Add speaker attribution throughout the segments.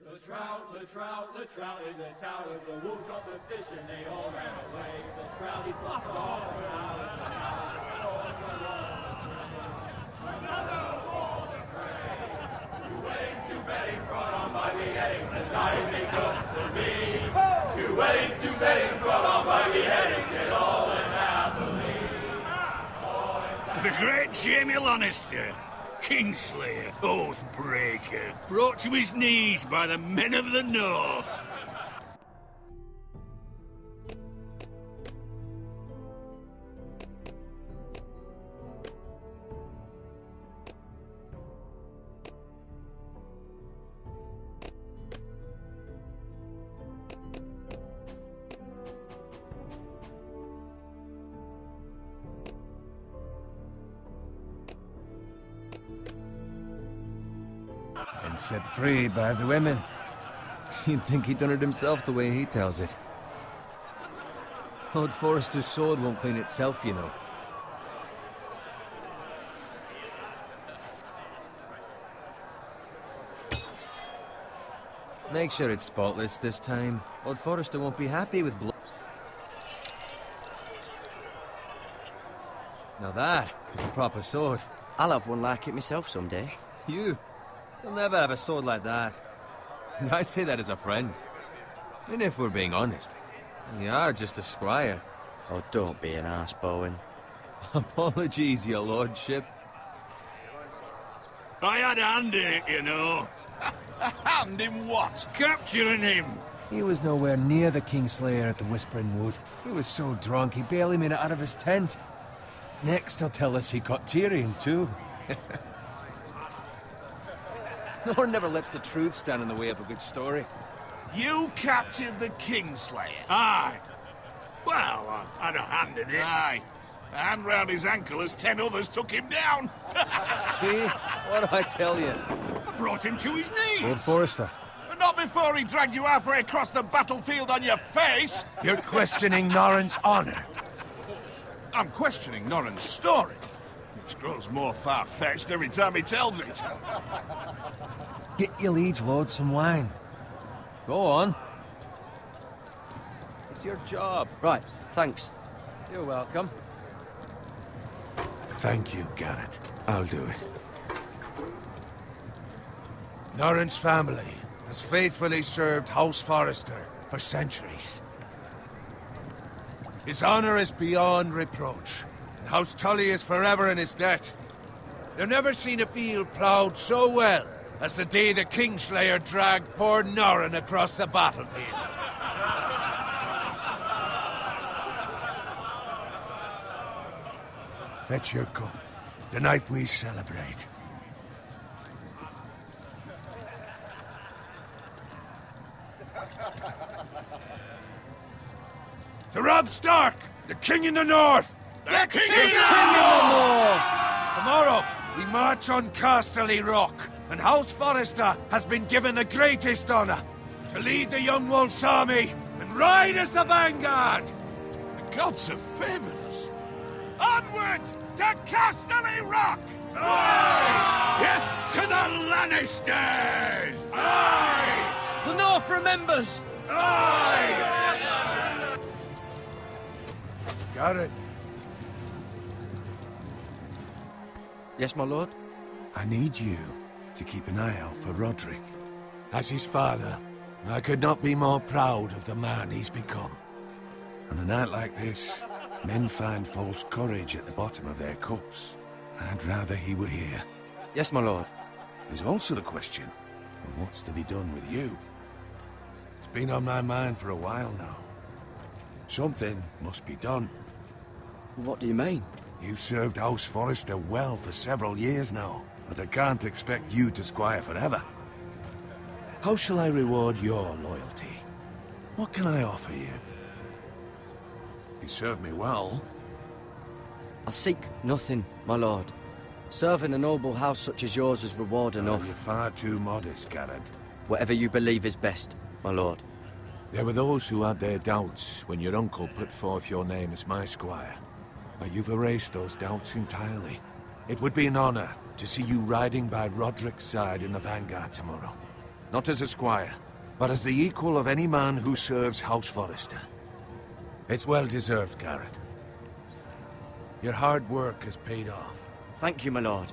Speaker 1: The trout in the towers, the wolves dropped the fish and they all ran away. The trout he flopped off for hours and hours. Another wall to pray. Two weddings brought on by beheadings, and dying make up to me. Two weddings brought on by beheadings, yet all is happily.
Speaker 2: The great Jamie Lannister, Kingslayer, Oathbreaker, brought to his knees by the men of the North.
Speaker 3: And set free by the women. You'd think he'd done it himself the way he tells it. Lord Forrester's sword won't clean itself, you know. Make sure it's spotless this time. Lord Forrester won't be happy with blood. Now that is a proper sword.
Speaker 4: I'll have one like it myself someday.
Speaker 3: You? You'll never have a sword like that. I say that as a friend. And if we're being honest, you are just a squire.
Speaker 4: Oh, don't be an arse, Bowen.
Speaker 3: Apologies, your lordship.
Speaker 2: I had a hand in it, you know.
Speaker 5: A hand in what?
Speaker 2: Capturing him.
Speaker 3: He was nowhere near the Kingslayer at the Whispering Wood. He was so drunk he barely made it out of his tent. Next he'll tell us he caught Tyrion too. Nor never lets the truth stand in the way of a good story.
Speaker 5: You captured the Kingslayer?
Speaker 2: Aye. Well, I had a hand in it.
Speaker 5: Aye. A hand round his ankle as 10 others took him down.
Speaker 3: See? What do I tell you?
Speaker 2: I brought him to his knees.
Speaker 3: Lord Forrester.
Speaker 5: But not before he dragged you halfway across the battlefield on your face.
Speaker 6: You're questioning Norrin's honor.
Speaker 5: I'm questioning Norrin's story, which grows more far-fetched every time he tells it.
Speaker 3: Get your liege lord some wine. Go on. It's your job.
Speaker 4: Right, thanks.
Speaker 3: You're welcome.
Speaker 6: Thank you, Garrett. I'll do it. Norrin's family has faithfully served House Forrester for centuries. His honor is beyond reproach, and House Tully is forever in his debt. They've never seen a field ploughed so well as the day the Kingslayer dragged poor Norrin across the battlefield. Fetch your cup. Tonight we celebrate. To Robb Stark, the King in the North!
Speaker 5: The King
Speaker 6: in the North! Tomorrow, we march on Casterly Rock, and House Forrester has been given the greatest honor to lead the Young Wolf's army and ride as the vanguard!
Speaker 5: The gods have favored us. Onward to Casterly Rock!
Speaker 2: Aye! Death to the Lannisters!
Speaker 5: Aye!
Speaker 4: The North remembers!
Speaker 5: Aye!
Speaker 6: Garrett,
Speaker 4: Yes, my lord?
Speaker 6: I need you to keep an eye out for Roderick. As his father, I could not be more proud of the man he's become. On a night like this, men find false courage at the bottom of their cups. I'd rather he were here.
Speaker 4: Yes, my lord.
Speaker 6: There's also the question of what's to be done with you. It's been on my mind for a while now. Something must be done.
Speaker 4: What do you mean?
Speaker 6: You've served House Forrester well for several years now, but I can't expect you to squire forever. How shall I reward your loyalty? What can I offer you? You served me well.
Speaker 4: I seek nothing, my lord. Serving a noble house such as yours is reward enough.
Speaker 6: You're far too modest, Garrett.
Speaker 4: Whatever you believe is best, my lord.
Speaker 6: There were those who had their doubts when your uncle put forth your name as my squire. But you've erased those doubts entirely. It would be an honor to see you riding by Roderick's side in the vanguard tomorrow. Not as a squire, but as the equal of any man who serves House Forrester. It's well deserved, Garrett. Your hard work has paid off.
Speaker 4: Thank you, my lord.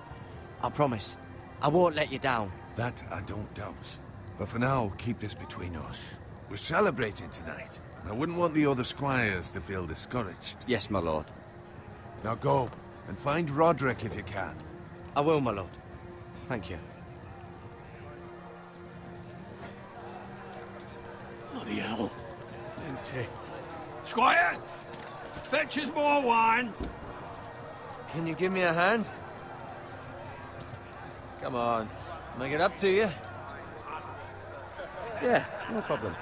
Speaker 4: I promise. I won't let you down.
Speaker 6: That I don't doubt. But for now, keep this between us. We're celebrating tonight, and I wouldn't want the other squires to feel discouraged.
Speaker 4: Yes, my lord.
Speaker 6: Now go, and find Roderick if you can.
Speaker 4: I will, my lord. Thank you.
Speaker 2: Bloody hell. Empty. Squire! Fetch us more wine!
Speaker 3: Can you give me a hand? Come on. Make it up to you.
Speaker 4: Yeah, no problem.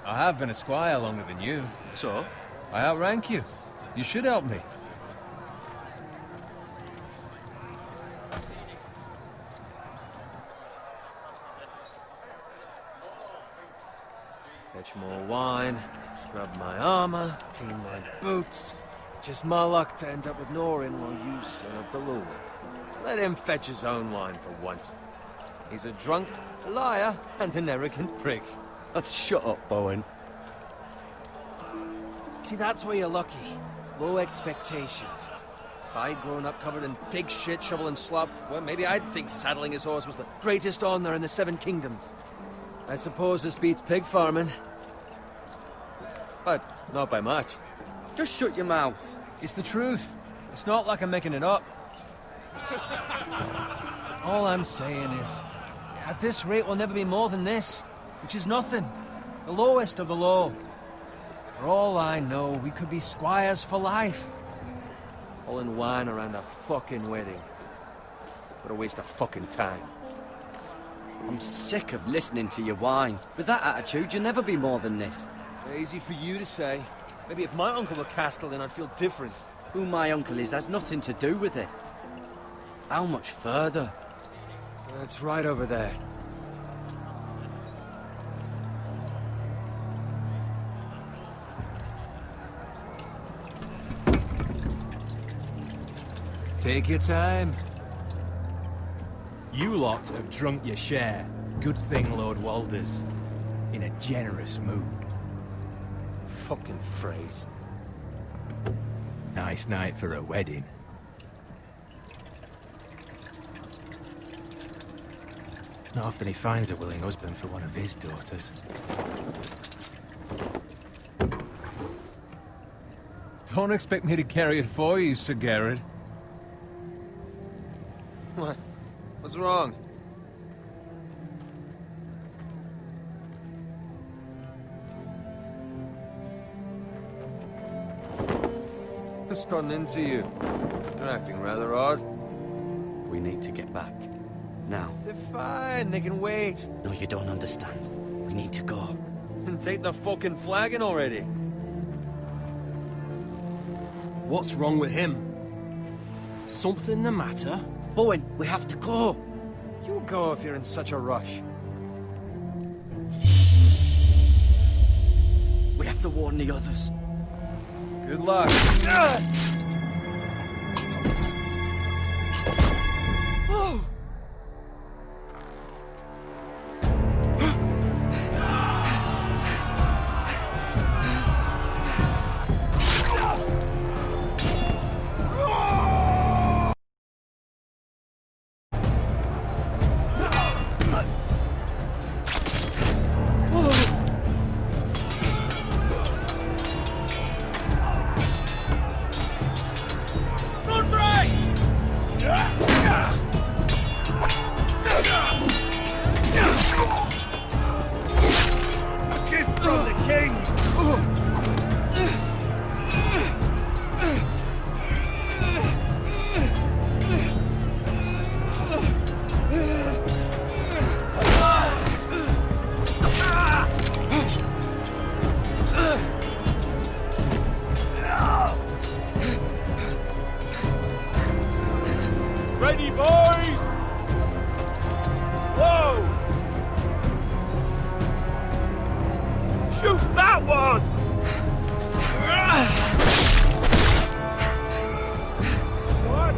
Speaker 3: I have been a squire longer than you.
Speaker 2: So?
Speaker 3: I outrank you. You should help me. Fetch more wine, scrub my armor, clean my boots. Just my luck to end up with Norin while you serve the Lord. Let him fetch his own wine for once. He's a drunk, a liar, and an arrogant prick.
Speaker 4: Oh, shut up, Bowen.
Speaker 3: See, that's where you're lucky. Low expectations. If I'd grown up covered in pig shit, shovel and slop, well, maybe I'd think saddling his horse was the greatest honor in the Seven Kingdoms. I suppose this beats pig farming. But not by much.
Speaker 4: Just shut your mouth.
Speaker 3: It's the truth. It's not like I'm making it up. All I'm saying is, at this rate we'll never be more than this, which is nothing. The lowest of the low. For all I know, we could be squires for life. All in wine around a fucking wedding. What a waste of fucking time.
Speaker 4: I'm sick of listening to your whine. With that attitude, you'll never be more than this.
Speaker 3: Easy for you to say. Maybe if my uncle were Castellan, I'd feel different.
Speaker 4: Who my uncle is has nothing to do with it. How much further?
Speaker 3: It's right over there. Take your time.
Speaker 7: You lot have drunk your share. Good thing Lord Walder's in a generous mood.
Speaker 3: Fucking phrase.
Speaker 7: Nice night for a wedding. Not often he finds a willing husband for one of his daughters.
Speaker 3: Don't expect me to carry it for you, Sir Garrett. What? What's wrong? What's gotten into you? You're acting rather odd.
Speaker 4: We need to get back. Now.
Speaker 3: They're fine, they can wait.
Speaker 4: No, you don't understand. We need to go.
Speaker 3: And take the fucking flagon already.
Speaker 7: What's wrong with him? Something the matter?
Speaker 4: Bowen, we have to go.
Speaker 3: You go if you're in such a rush.
Speaker 4: We have to warn the others.
Speaker 3: Good luck. Oh!
Speaker 7: Ready, boys! Whoa! Shoot that one! What?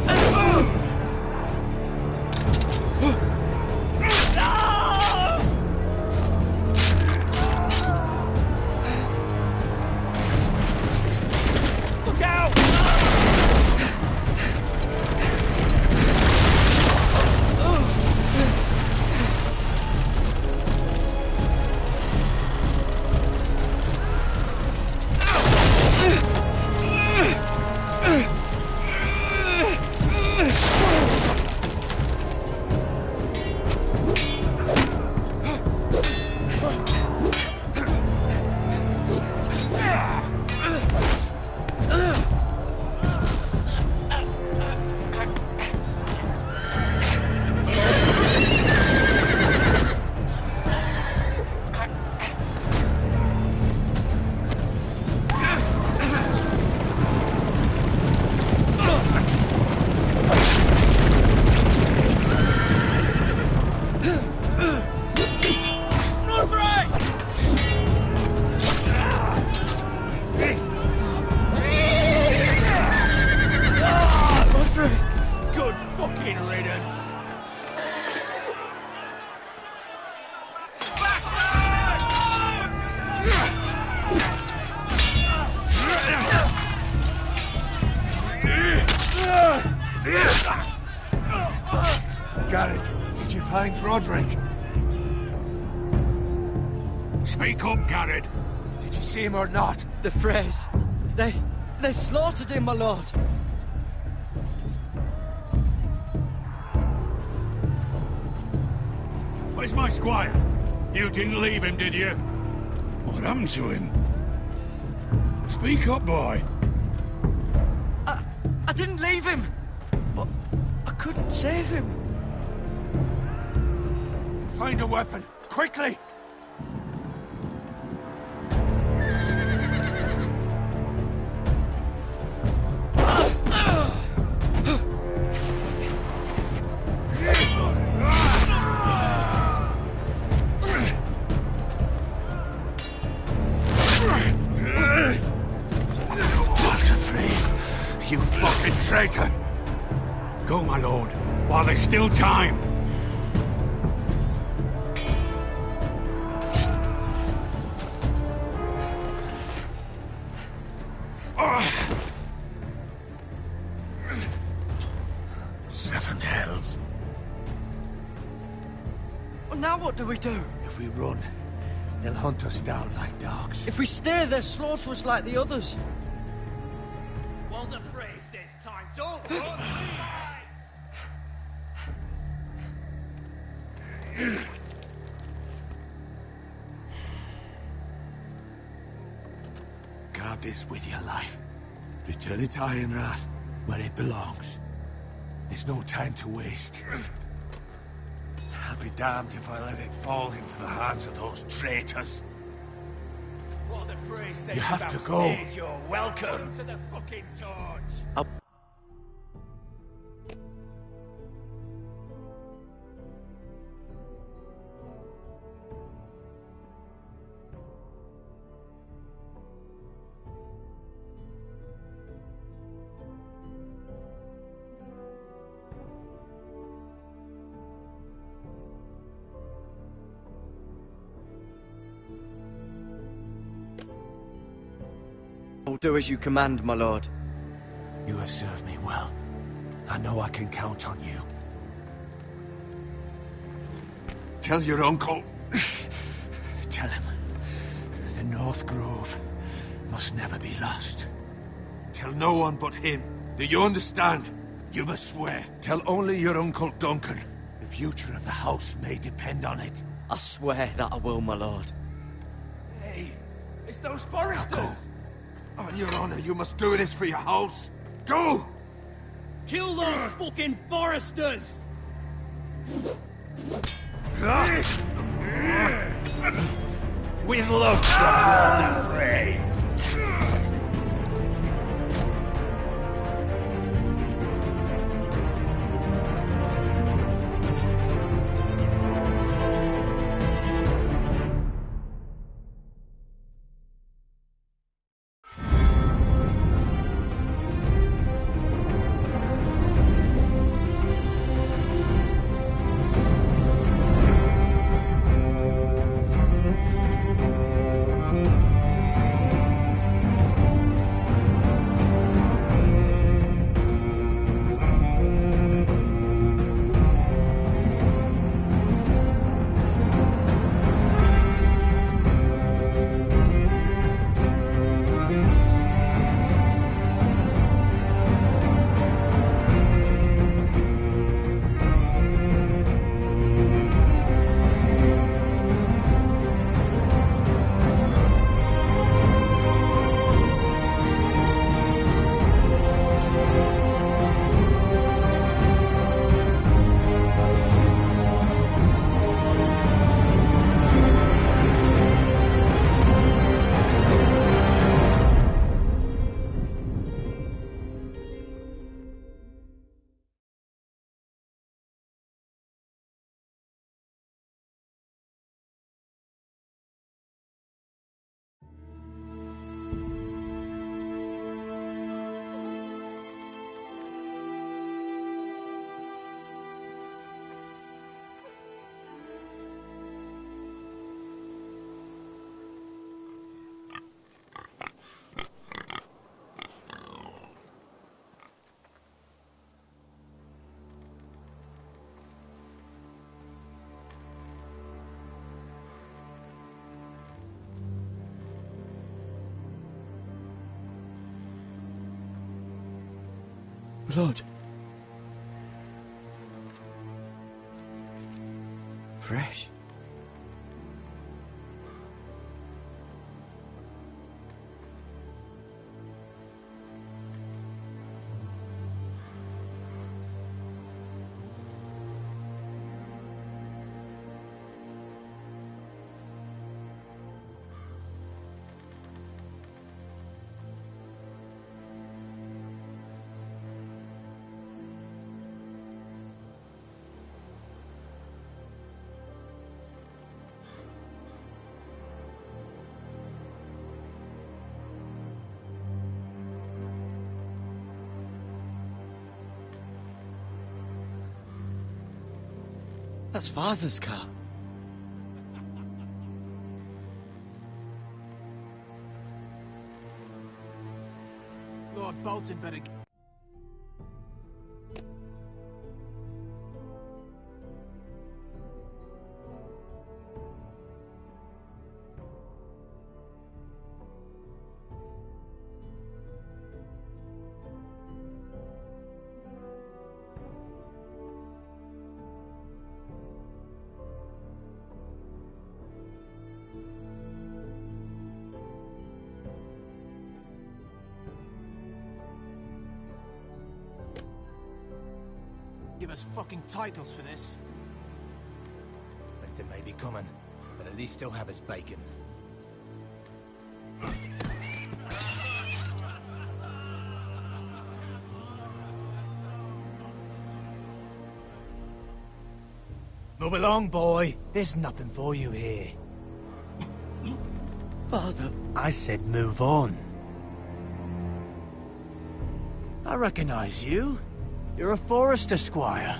Speaker 6: Garrett, did you find Roderick?
Speaker 2: Speak up, Garrett.
Speaker 6: Did you see him or not?
Speaker 4: The Freys. They slaughtered him, my lord.
Speaker 2: Where's my squire? You didn't leave him, did you? What happened to him? Speak up, boy.
Speaker 4: I didn't leave him, but I couldn't save him.
Speaker 6: Find a weapon, quickly! You fucking traitor!
Speaker 2: Go, my lord, while there's still time.
Speaker 6: Seven hells.
Speaker 4: Well, now what do we do?
Speaker 6: If we run, they'll hunt us down like dogs.
Speaker 4: If we stay, they'll slaughter us like the others.
Speaker 8: Well, the phrase says time. Don't run,
Speaker 6: Guard this with your life. Return it to Ironrath, where it belongs. There's no time to waste. I'll be damned if I let it fall into the hands of those traitors.
Speaker 8: What the phrase says
Speaker 6: You have
Speaker 8: about
Speaker 6: to go.
Speaker 8: stage, you're welcome to the fucking torch.
Speaker 4: I'll do as you command, my lord.
Speaker 6: You have served me well. I know I can count on you. Tell your uncle. Tell him. The North Grove must never be lost. Tell no one but him. Do you understand? You must swear. Tell only your Uncle Duncan. The future of the house may depend on it.
Speaker 4: I swear that I will, my lord.
Speaker 8: Hey, it's those
Speaker 6: Now
Speaker 8: foresters.
Speaker 6: go. On your honor, you must do this for your house. Go!
Speaker 8: Kill those fucking foresters. With love from Lord Frey.
Speaker 4: Blood. Fresh. That's Father's car.
Speaker 3: Lord Bolton better... Give us fucking titles for this.
Speaker 7: Winter may be coming, but at least he'll have his bacon. Move along, boy. There's nothing for you here.
Speaker 4: Father.
Speaker 7: I said move on. I recognize you. You're a Forester squire.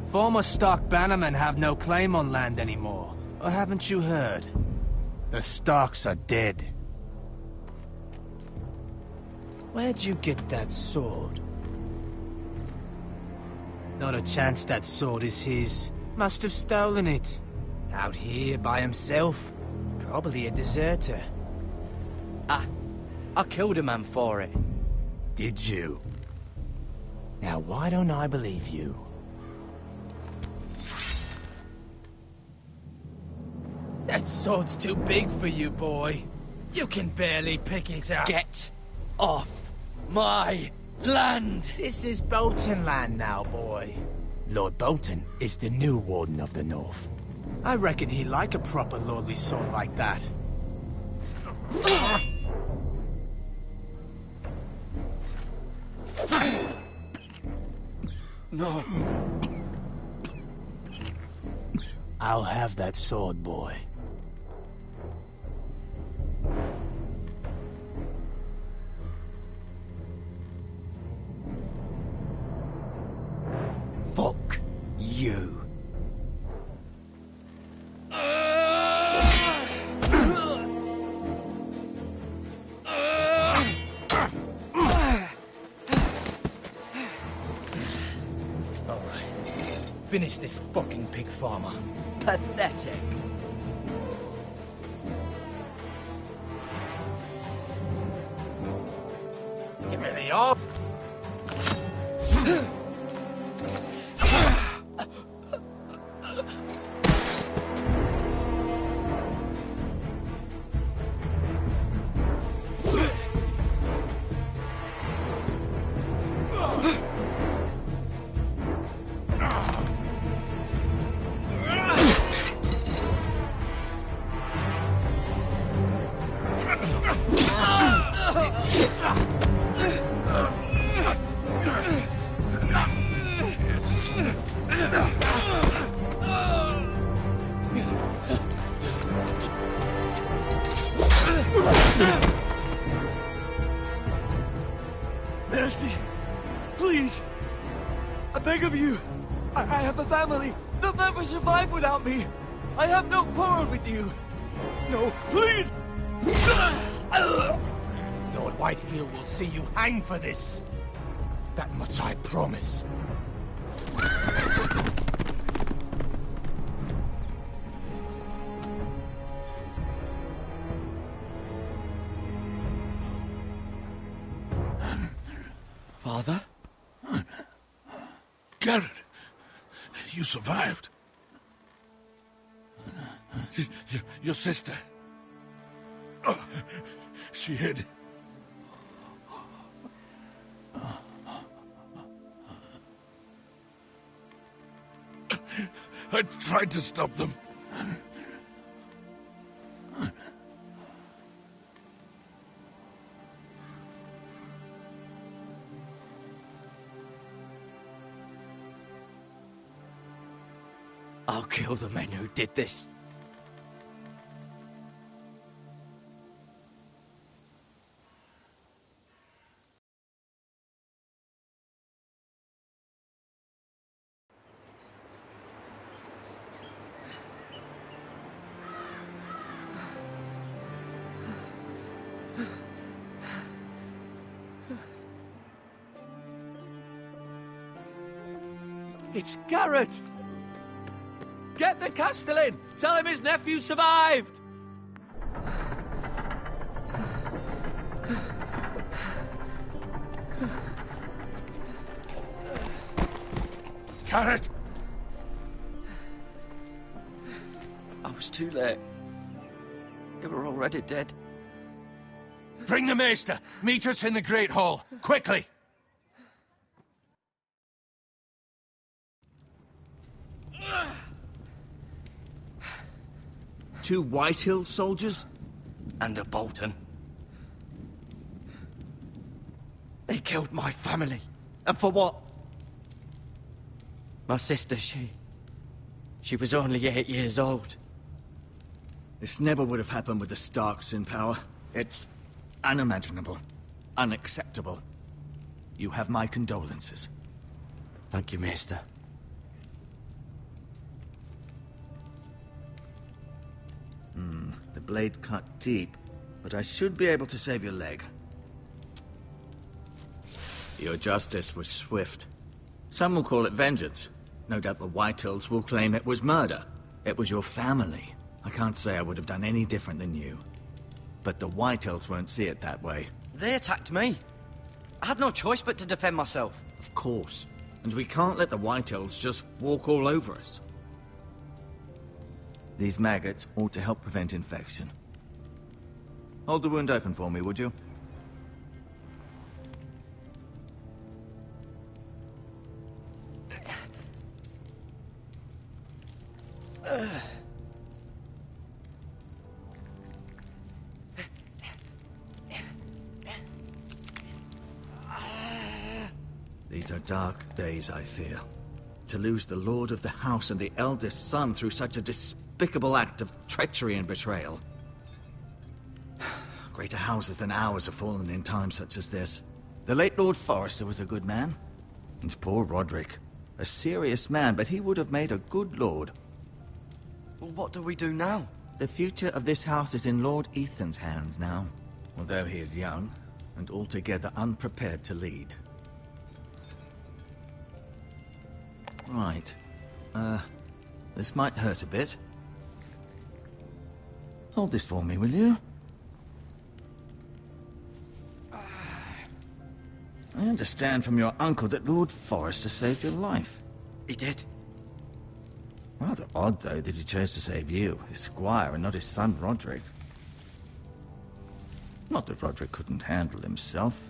Speaker 7: Former stock bannermen have no claim on land anymore. Or haven't you heard? The Starks are dead. Where'd you get that sword? Not a chance that sword is his. Must have stolen it. Out here by himself. Probably a deserter.
Speaker 4: I killed a man for it.
Speaker 7: Did you? Now why don't I believe you? That sword's too big for you, boy. You can barely pick it up.
Speaker 4: Get off my land!
Speaker 7: This is Bolton land now, boy. Lord Bolton is the new Warden of the North. I reckon he'd like a proper lordly sword like that.
Speaker 4: No.
Speaker 7: I'll have that sword, boy.
Speaker 4: Fuck you.
Speaker 7: Finish this fucking pig farmer.
Speaker 4: Pathetic.
Speaker 7: You really are.
Speaker 3: Mercy! Please! I beg of you! I have a family! They'll never survive without me! I have no quarrel with you! No, please!
Speaker 7: Lord Whitehill will see you hang for this. That much I promise.
Speaker 4: Father?
Speaker 6: Garrett, you survived. Your sister. Oh, she hid. I tried to stop them.
Speaker 4: I'll kill the men who did this. It's Garrett! Get the Castellan! Tell him his nephew survived!
Speaker 6: Garrett!
Speaker 4: I was too late. They were already dead.
Speaker 6: Bring the Maester! Meet us in the Great Hall! Quickly!
Speaker 9: Two Whitehill soldiers?
Speaker 4: And a Bolton. They killed my family. And for what? My sister, she was only 8 years old.
Speaker 9: This never would have happened with the Starks in power. It's unimaginable. Unacceptable. You have my condolences.
Speaker 4: Thank you, Maester.
Speaker 9: The blade cut deep, but I should be able to save your leg. Your justice was swift. Some will call it vengeance. No doubt the Whitehills will claim it was murder. It was your family. I can't say I would have done any different than you. But the Whitehills won't see it that way.
Speaker 4: They attacked me. I had no choice but to defend myself.
Speaker 9: Of course. And we can't let the Whitehills just walk all over us. These maggots ought to help prevent infection. Hold the wound open for me, would you? These are dark days, I fear. To lose the lord of the house and the eldest son through such a despicable act of treachery and betrayal. Greater houses than ours have fallen in times such as this. The late Lord Forrester was a good man. And poor Roderick. A serious man, but he would have made a good lord.
Speaker 4: Well, what do we do now?
Speaker 9: The future of this house is in Lord Ethan's hands now. Although he is young, and altogether unprepared to lead. Right. This might hurt a bit. Hold this for me, will you? I understand from your uncle that Lord Forrester saved your life.
Speaker 4: He did.
Speaker 9: Rather odd, though, that he chose to save you, his squire, and not his son Roderick. Not that Roderick couldn't handle himself.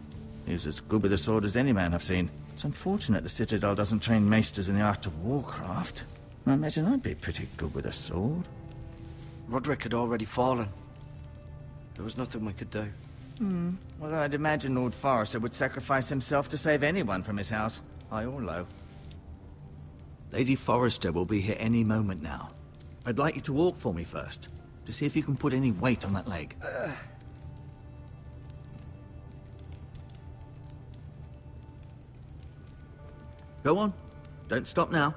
Speaker 9: He was as good with a sword as any man I've seen. It's unfortunate the Citadel doesn't train maesters in the art of warcraft. I imagine I'd be pretty good with a sword.
Speaker 4: Roderick had already fallen. There was nothing we could do.
Speaker 9: Although I'd imagine Lord Forrester would sacrifice himself to save anyone from his house, high or low. Lady Forrester will be here any moment now. I'd like you to walk for me first, to see if you can put any weight on that leg. Go on. Don't stop now.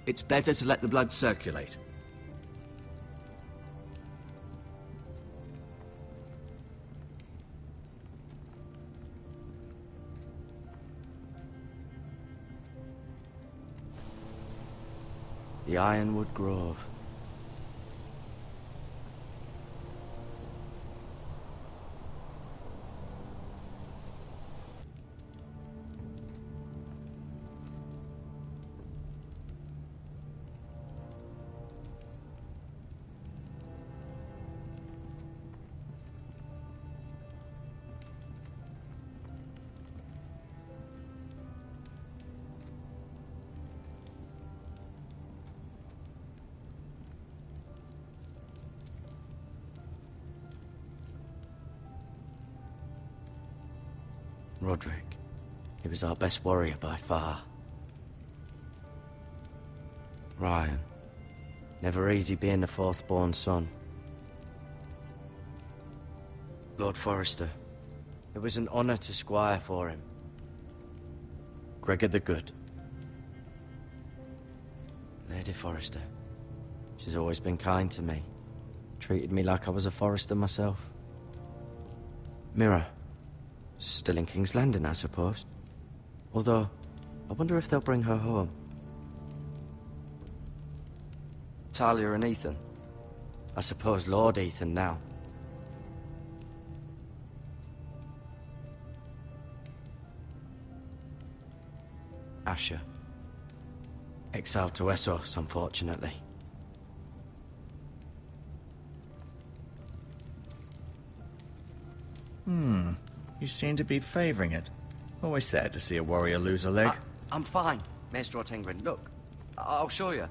Speaker 9: It's better to let the blood circulate.
Speaker 4: The Ironwood Grove. Roderick. He was our best warrior by far. Ryan. Never easy being the fourth-born son. Lord Forrester. It was an honor to squire for him. Gregor the Good. Lady Forrester. She's always been kind to me. Treated me like I was a Forrester myself. Mira. Still in King's Landing, I suppose. Although, I wonder if they'll bring her home. Talia and Ethan. I suppose Lord Ethan now. Asher. Exiled to Essos, unfortunately.
Speaker 9: You seem to be favoring it. Always sad to see a warrior lose a leg.
Speaker 4: I'm fine, Maestro Tengrin. Look, I'll show you.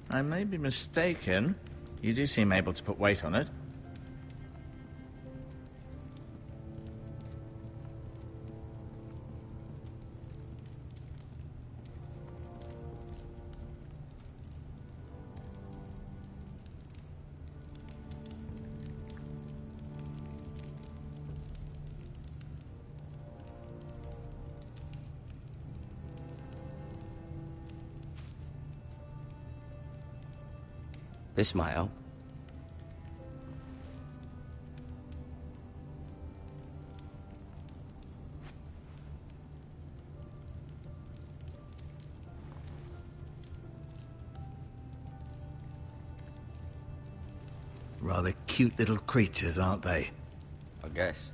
Speaker 9: I may be mistaken. You do seem able to put weight on it.
Speaker 4: This might help.
Speaker 9: Rather cute little creatures, aren't they?
Speaker 4: I guess.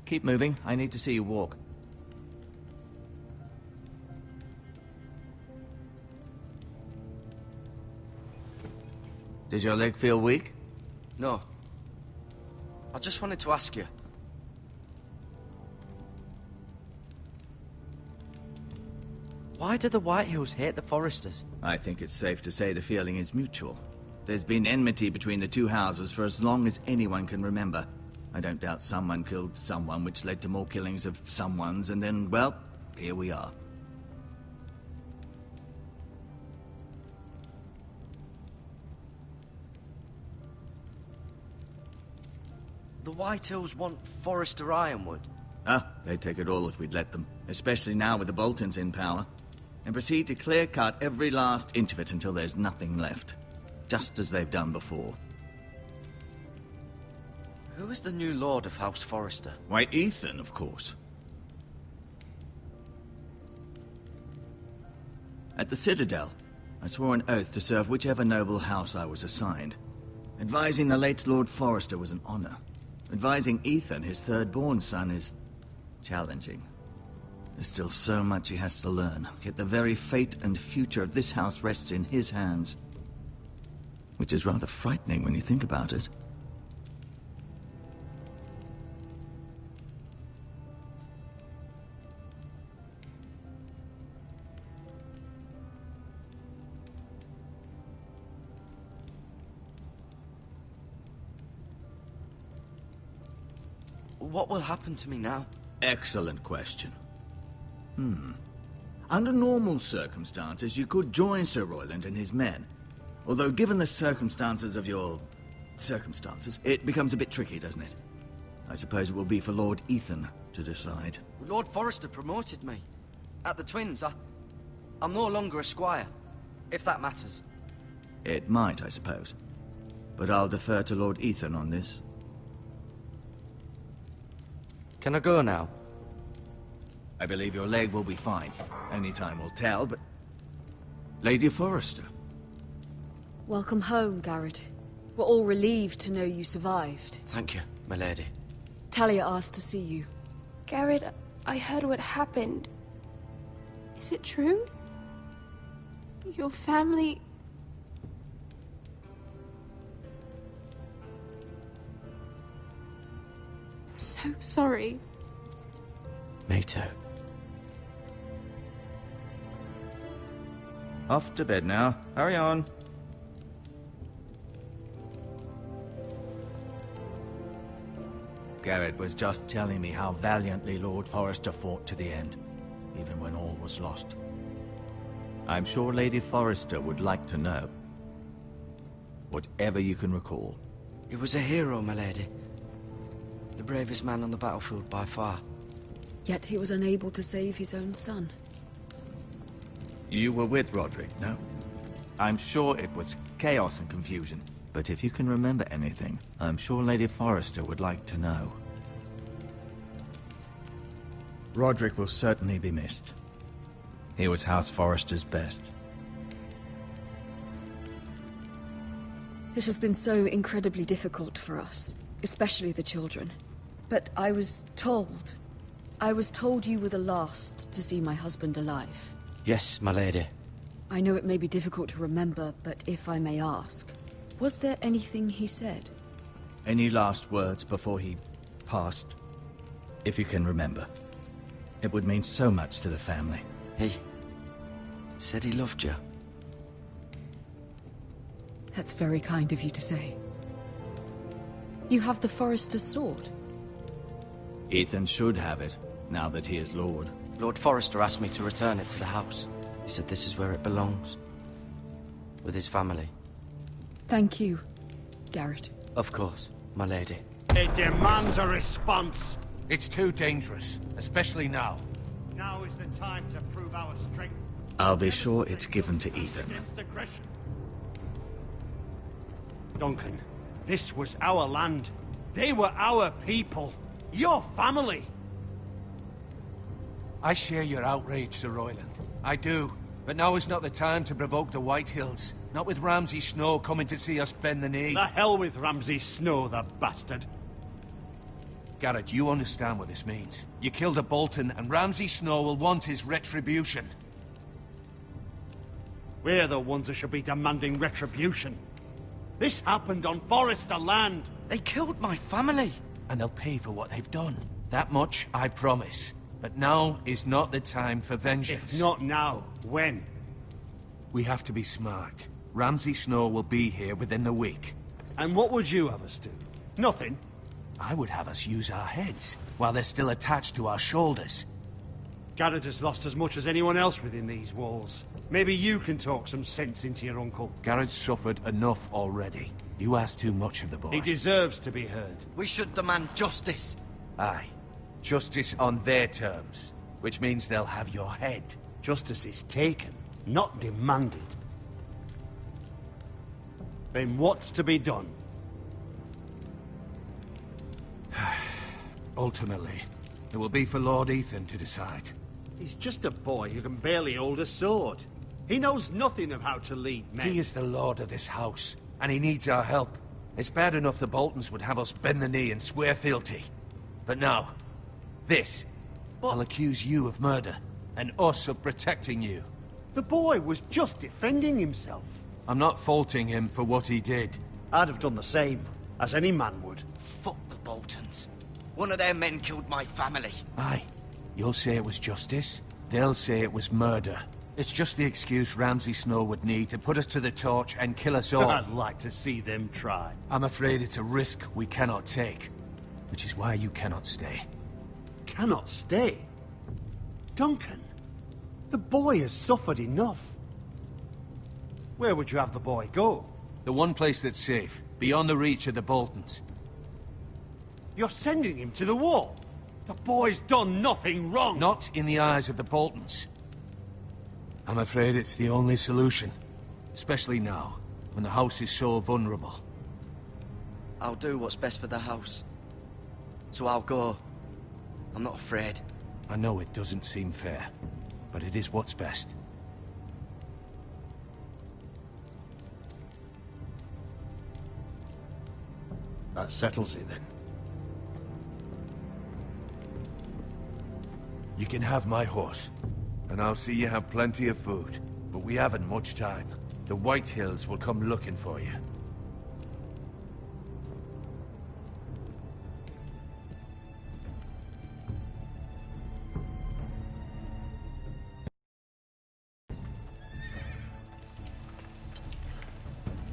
Speaker 9: Keep moving. I need to see you walk. Does your leg feel weak?
Speaker 4: No. I just wanted to ask you. Why do the Whitehills hate the Forresters?
Speaker 9: I think it's safe to say the feeling is mutual. There's been enmity between the two houses for as long as anyone can remember. I don't doubt someone killed someone, which led to more killings of someones, and then, well, here we are.
Speaker 4: The Whitehills want Forrester Ironwood.
Speaker 9: Ah, they'd take it all if we'd let them, especially now with the Boltons in power, and proceed to clear-cut every last inch of it until there's nothing left, just as they've done before.
Speaker 4: Who is the new Lord of House Forrester?
Speaker 9: Why, Ethan, of course. At the Citadel, I swore an oath to serve whichever noble house I was assigned. Advising the late Lord Forrester was an honor. Advising Ethan, his third-born son, is challenging. There's still so much he has to learn, yet the very fate and future of this house rests in his hands. Which is rather frightening when you think about it.
Speaker 4: What will happen to me now?
Speaker 9: Excellent question. Under normal circumstances, you could join Sir Royland and his men. Although, given the circumstances of your... circumstances, it becomes a bit tricky, doesn't it? I suppose it will be for Lord Ethan to decide.
Speaker 4: Lord Forrester promoted me. At the Twins, I'm no longer a squire, if that matters.
Speaker 9: It might, I suppose. But I'll defer to Lord Ethan on this.
Speaker 4: Can I go now?
Speaker 9: I believe your leg will be fine. Only time will tell, but... Lady Forrester.
Speaker 10: Welcome home, Garrett. We're all relieved to know you survived.
Speaker 4: Thank you, my lady.
Speaker 10: Talia asked to see you.
Speaker 11: Garrett, I heard what happened. Is it true? Your family... I'm so sorry.
Speaker 9: Me too. Off to bed now. Hurry on. Garrett was just telling me how valiantly Lord Forrester fought to the end, even when all was lost. I'm sure Lady Forrester would like to know. Whatever you can recall.
Speaker 4: He was a hero, my lady. The bravest man on the battlefield by far.
Speaker 10: Yet he was unable to save his own son.
Speaker 9: You were with Roderick, no? I'm sure it was chaos and confusion. But if you can remember anything, I'm sure Lady Forrester would like to know. Roderick will certainly be missed. He was House Forrester's best.
Speaker 10: This has been so incredibly difficult for us, especially the children. But I was told you were the last to see my husband alive.
Speaker 4: Yes, my lady.
Speaker 10: I know it may be difficult to remember, but if I may ask, was there anything he said?
Speaker 9: Any last words before he passed? If you can remember. It would mean so much to the family.
Speaker 4: He said he loved you.
Speaker 10: That's very kind of you to say. You have the Forrester's sword.
Speaker 9: Ethan should have it, now that he is Lord.
Speaker 4: Lord Forrester asked me to return it to the house. He said this is where it belongs. With his family.
Speaker 10: Thank you, Garrett.
Speaker 4: Of course, my lady.
Speaker 8: It demands a response.
Speaker 6: It's too dangerous, especially now.
Speaker 8: Now is the time to prove our strength.
Speaker 9: I'll be sure it's given to Ethan.
Speaker 8: Against aggression. Duncan, this was our land. They were our people. Your family.
Speaker 6: I share your outrage, Sir Royland. I do. But now is not the time to provoke the White Hills. Not with Ramsay Snow coming to see us bend the knee.
Speaker 8: The hell with Ramsay Snow, the bastard.
Speaker 6: Garrett, you understand what this means. You killed a Bolton, and Ramsay Snow will want his retribution.
Speaker 8: We're the ones that should be demanding retribution. This happened on Forrester land.
Speaker 4: They killed my family.
Speaker 6: And they'll pay for what they've done. That much, I promise. But now is not the time for vengeance.
Speaker 8: If not now, when?
Speaker 6: We have to be smart. Ramsay Snow will be here within the week.
Speaker 8: And what would you have us do? Nothing?
Speaker 6: I would have us use our heads, while they're still attached to our shoulders.
Speaker 8: Garrett has lost as much as anyone else within these walls. Maybe you can talk some sense into your uncle.
Speaker 6: Garrett's suffered enough already. You ask too much of the boy.
Speaker 8: He deserves to be heard.
Speaker 4: We should demand justice.
Speaker 6: Aye. Justice on their terms, which means they'll have your head.
Speaker 8: Justice is taken, not demanded. Then what's to be done?
Speaker 6: Ultimately, it will be for Lord Ethan to decide.
Speaker 8: He's just a boy who can barely hold a sword. He knows nothing of how to lead men.
Speaker 6: He is the lord of this house, and he needs our help. It's bad enough the Boltons would have us bend the knee and swear fealty. But now, this. I'll accuse you of murder, and us of protecting you.
Speaker 8: The boy was just defending himself.
Speaker 6: I'm not faulting him for what he did.
Speaker 8: I'd have done the same, as any man would.
Speaker 4: Fuck the Boltons. One of their men killed my family.
Speaker 6: Aye. You'll say it was justice. They'll say it was murder. It's just the excuse Ramsay Snow would need to put us to the torch and kill us all.
Speaker 8: I'd like to see them try.
Speaker 6: I'm afraid it's a risk we cannot take. Which is why you cannot stay.
Speaker 8: Cannot stay? Duncan, the boy has suffered enough. Where would you have the boy go?
Speaker 6: The one place that's safe, beyond the reach of the Boltons.
Speaker 8: You're sending him to the wall? The boy's done nothing wrong!
Speaker 6: Not in the eyes of the Boltons. I'm afraid it's the only solution. Especially now, when the house is so vulnerable.
Speaker 4: I'll do what's best for the house. So I'll go. I'm not afraid.
Speaker 6: I know it doesn't seem fair, but it is what's best.
Speaker 8: That settles it then.
Speaker 6: You can have my horse, and I'll see you have plenty of food. But we haven't much time. The White Hills will come looking for you.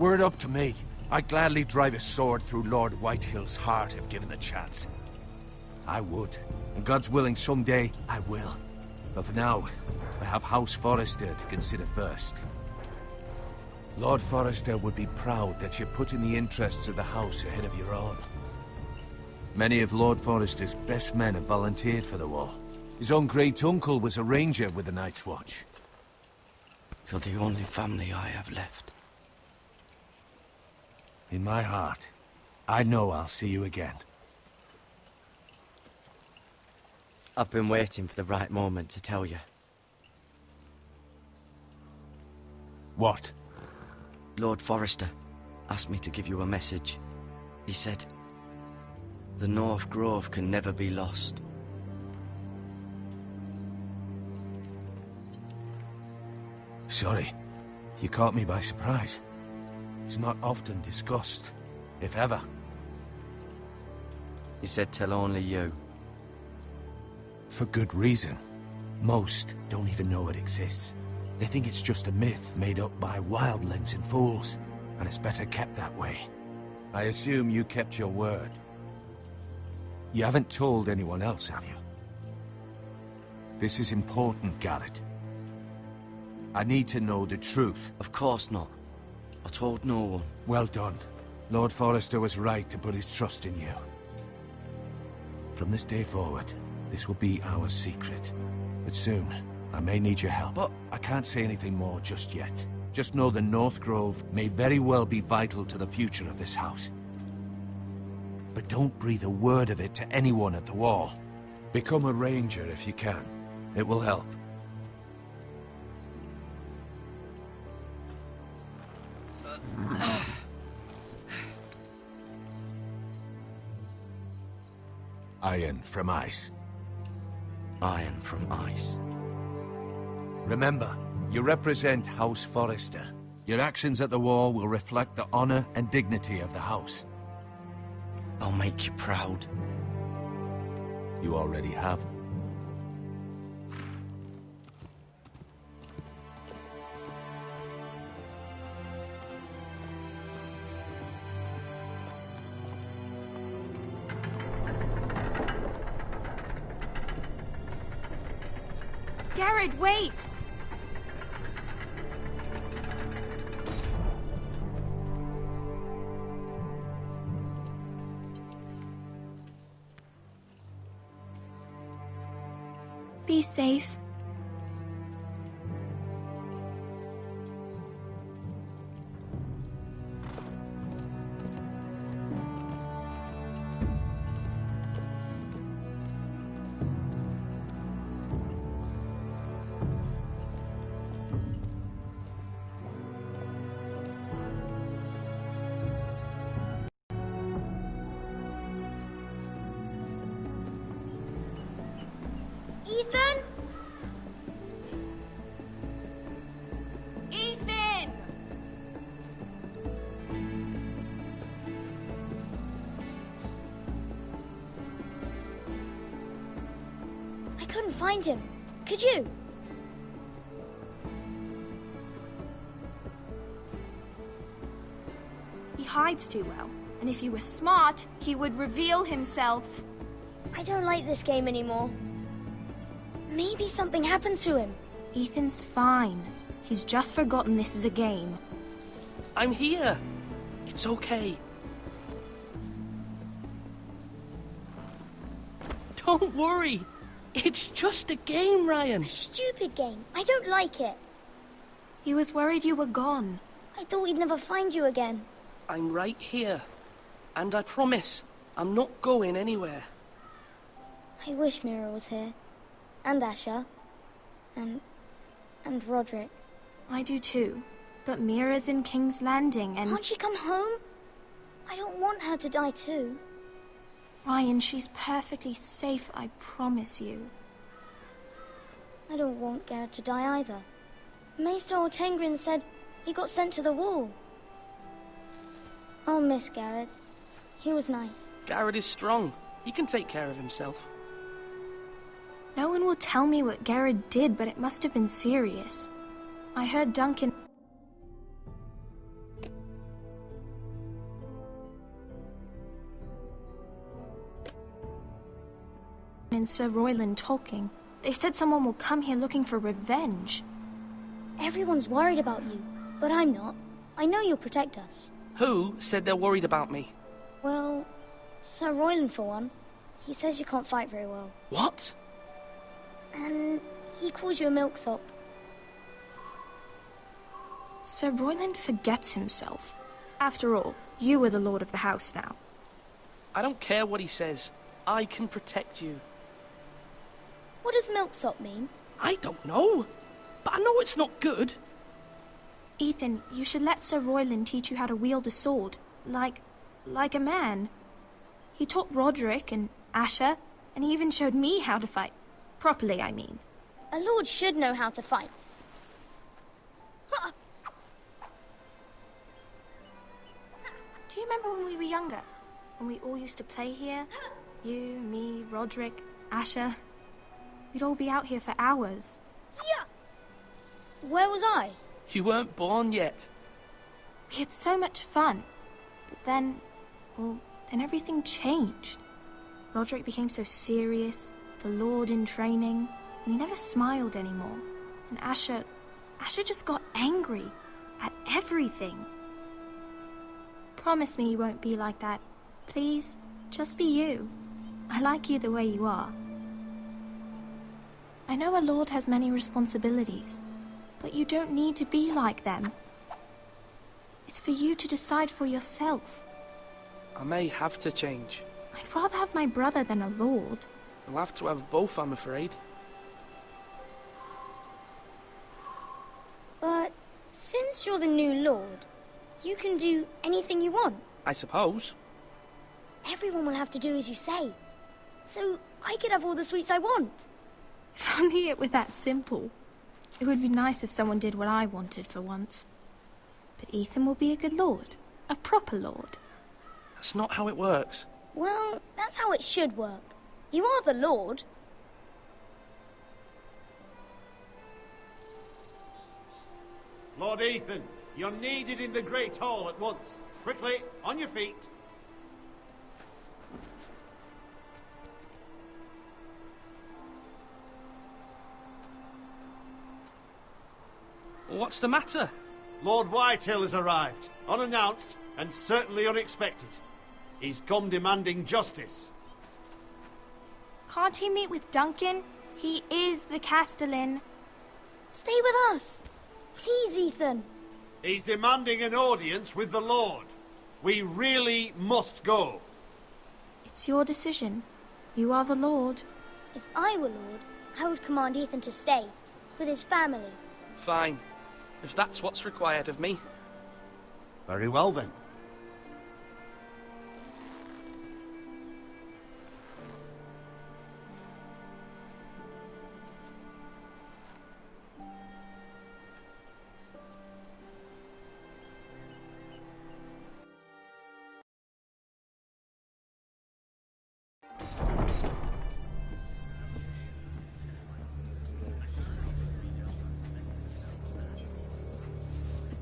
Speaker 6: Were it up to me, I'd gladly drive a sword through Lord Whitehill's heart if given the chance. I would. And God's willing, someday I will. But for now, I have House Forrester to consider first. Lord Forrester would be proud that you're putting the interests of the house ahead of your own. Many of Lord Forrester's best men have volunteered for the war. His own great-uncle was a ranger with the Night's Watch.
Speaker 4: You're the only family I have left.
Speaker 6: In my heart, I know I'll see you again.
Speaker 4: I've been waiting for the right moment to tell you.
Speaker 6: What?
Speaker 4: Lord Forrester asked me to give you a message. He said, the North Grove can never be lost.
Speaker 6: Sorry, you caught me by surprise. It's not often discussed, if ever.
Speaker 4: He said tell only you.
Speaker 6: For good reason. Most don't even know it exists. They think it's just a myth made up by wildlings and fools, and it's better kept that way. I assume you kept your word. You haven't told anyone else, have you? This is important, Garrett. I need to know the truth.
Speaker 4: Of course not. I told no one.
Speaker 6: Well done. Lord Forrester was right to put his trust in you. From this day forward, this will be our secret. But soon, I may need your help. But I can't say anything more just yet. Just know the North Grove may very well be vital to the future of this house. But don't breathe a word of it to anyone at the wall. Become a ranger if you can. It will help. Iron from ice.
Speaker 4: Iron from ice.
Speaker 6: Remember, you represent House Forrester. Your actions at the war will reflect the honor and dignity of the house.
Speaker 4: I'll make you proud.
Speaker 6: You already have.
Speaker 11: Garrett, wait! Be safe.
Speaker 12: Ethan?
Speaker 11: Ethan!
Speaker 12: I couldn't find him. Could you?
Speaker 11: He hides too well, and if he were smart, he would reveal himself.
Speaker 12: I don't like this game anymore. Maybe something happened to him.
Speaker 11: Ethan's fine. He's just forgotten this is a game.
Speaker 13: I'm here. It's okay. Don't worry. It's just a game, Ryan.
Speaker 12: A stupid game. I don't like it.
Speaker 11: He was worried you were gone.
Speaker 12: I thought we'd never find you again.
Speaker 13: I'm right here. And I promise, I'm not going anywhere.
Speaker 12: I wish Mira was here. And Asher. And Roderick.
Speaker 11: I do too. But Mira's in King's Landing and...
Speaker 12: Can't she come home? I don't want her to die too.
Speaker 11: Ryan, she's perfectly safe, I promise you.
Speaker 12: I don't want Garrett to die either. Maester Ortengrin said he got sent to the wall. I'll miss Garrett. He was nice.
Speaker 13: Garrett is strong. He can take care of himself.
Speaker 11: No one will tell me what Garrett did, but it must have been serious. I heard Duncan... and Sir Royland talking. They said someone will come here looking for revenge.
Speaker 12: Everyone's worried about you, but I'm not. I know you'll protect us.
Speaker 13: Who said they're worried about me?
Speaker 12: Well, Sir Royland for one. He says you can't fight very well.
Speaker 13: What?
Speaker 12: And he calls you a milksop.
Speaker 11: Sir Royland forgets himself. After all, you are the lord of the house now.
Speaker 13: I don't care what he says. I can protect you.
Speaker 12: What does milksop mean?
Speaker 13: I don't know, but I know it's not good.
Speaker 11: Ethan, you should let Sir Royland teach you how to wield a sword. Like a man. He taught Roderick and Asher, and he even showed me how to fight. Properly, I mean.
Speaker 12: A lord should know how to fight.
Speaker 11: Do you remember when we were younger? When we all used to play here? You, me, Roderick, Asher. We'd all be out here for hours.
Speaker 12: Yeah! Where was I?
Speaker 13: You weren't born yet.
Speaker 11: We had so much fun. But then, well, then everything changed. Roderick became so serious, the Lord in training, and he never smiled anymore. And Asher just got angry at everything. Promise me you won't be like that. Please, just be you. I like you the way you are. I know a lord has many responsibilities, but you don't need to be like them. It's for you to decide for yourself.
Speaker 13: I may have to change.
Speaker 11: I'd rather have my brother than a lord.
Speaker 13: I'll have to have both, I'm afraid.
Speaker 12: But since you're the new lord, you can do anything you want.
Speaker 13: I suppose.
Speaker 12: Everyone will have to do as you say. So I could have all the sweets I want.
Speaker 11: If only it were that simple. It would be nice if someone did what I wanted for once. But Ethan will be a good lord. A proper lord.
Speaker 13: That's not how it works.
Speaker 12: Well, that's how it should work. You are the lord.
Speaker 8: Lord Ethan, you're needed in the Great Hall at once. Quickly, on your feet.
Speaker 13: What's the matter?
Speaker 8: Lord Whitehill has arrived, unannounced and certainly unexpected. He's come demanding justice.
Speaker 11: Can't he meet with Duncan? He is the Castellan.
Speaker 12: Stay with us. Please, Ethan.
Speaker 8: He's demanding an audience with the Lord. We really must go.
Speaker 11: It's your decision. You are the lord.
Speaker 12: If I were lord, I would command Ethan to stay, with his family.
Speaker 13: Fine. If that's what's required of me.
Speaker 8: Very well, then.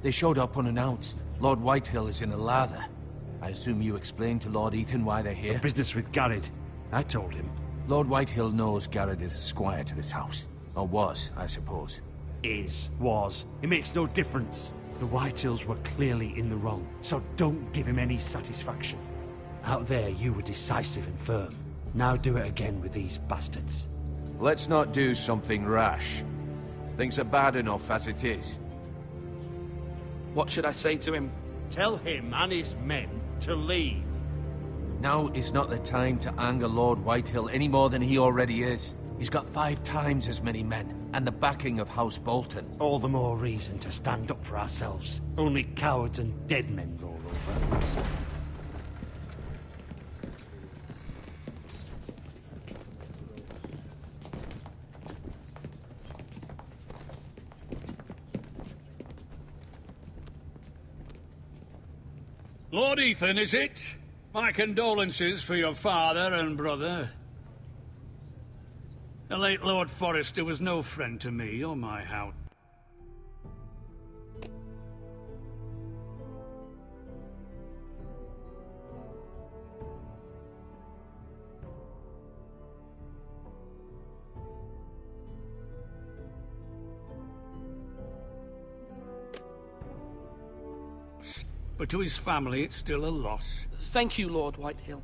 Speaker 6: They showed up unannounced. Lord Whitehill is in a lather. I assume you explained to Lord Ethan why they're here?
Speaker 8: Business with Garrett. I told him.
Speaker 6: Lord Whitehill knows Garrett is a squire to this house. Or was, I suppose.
Speaker 8: Was. It makes no difference. The Whitehills were clearly in the wrong, so don't give him any satisfaction. Out there, you were decisive and firm. Now do it again with these bastards.
Speaker 6: Let's not do something rash. Things are bad enough as it is.
Speaker 13: What should I say to him?
Speaker 8: Tell him and his men to leave.
Speaker 6: Now is not the time to anger Lord Whitehill any more than he already is. He's got 5 times as many men, and the backing of House Bolton.
Speaker 8: All the more reason to stand up for ourselves. Only cowards and dead men roll over.
Speaker 2: Lord Ethan, is it? My condolences for your father and brother. The late Lord Forrester was no friend to me or my house. but to his family it's still a loss.
Speaker 13: Thank you, Lord Whitehill.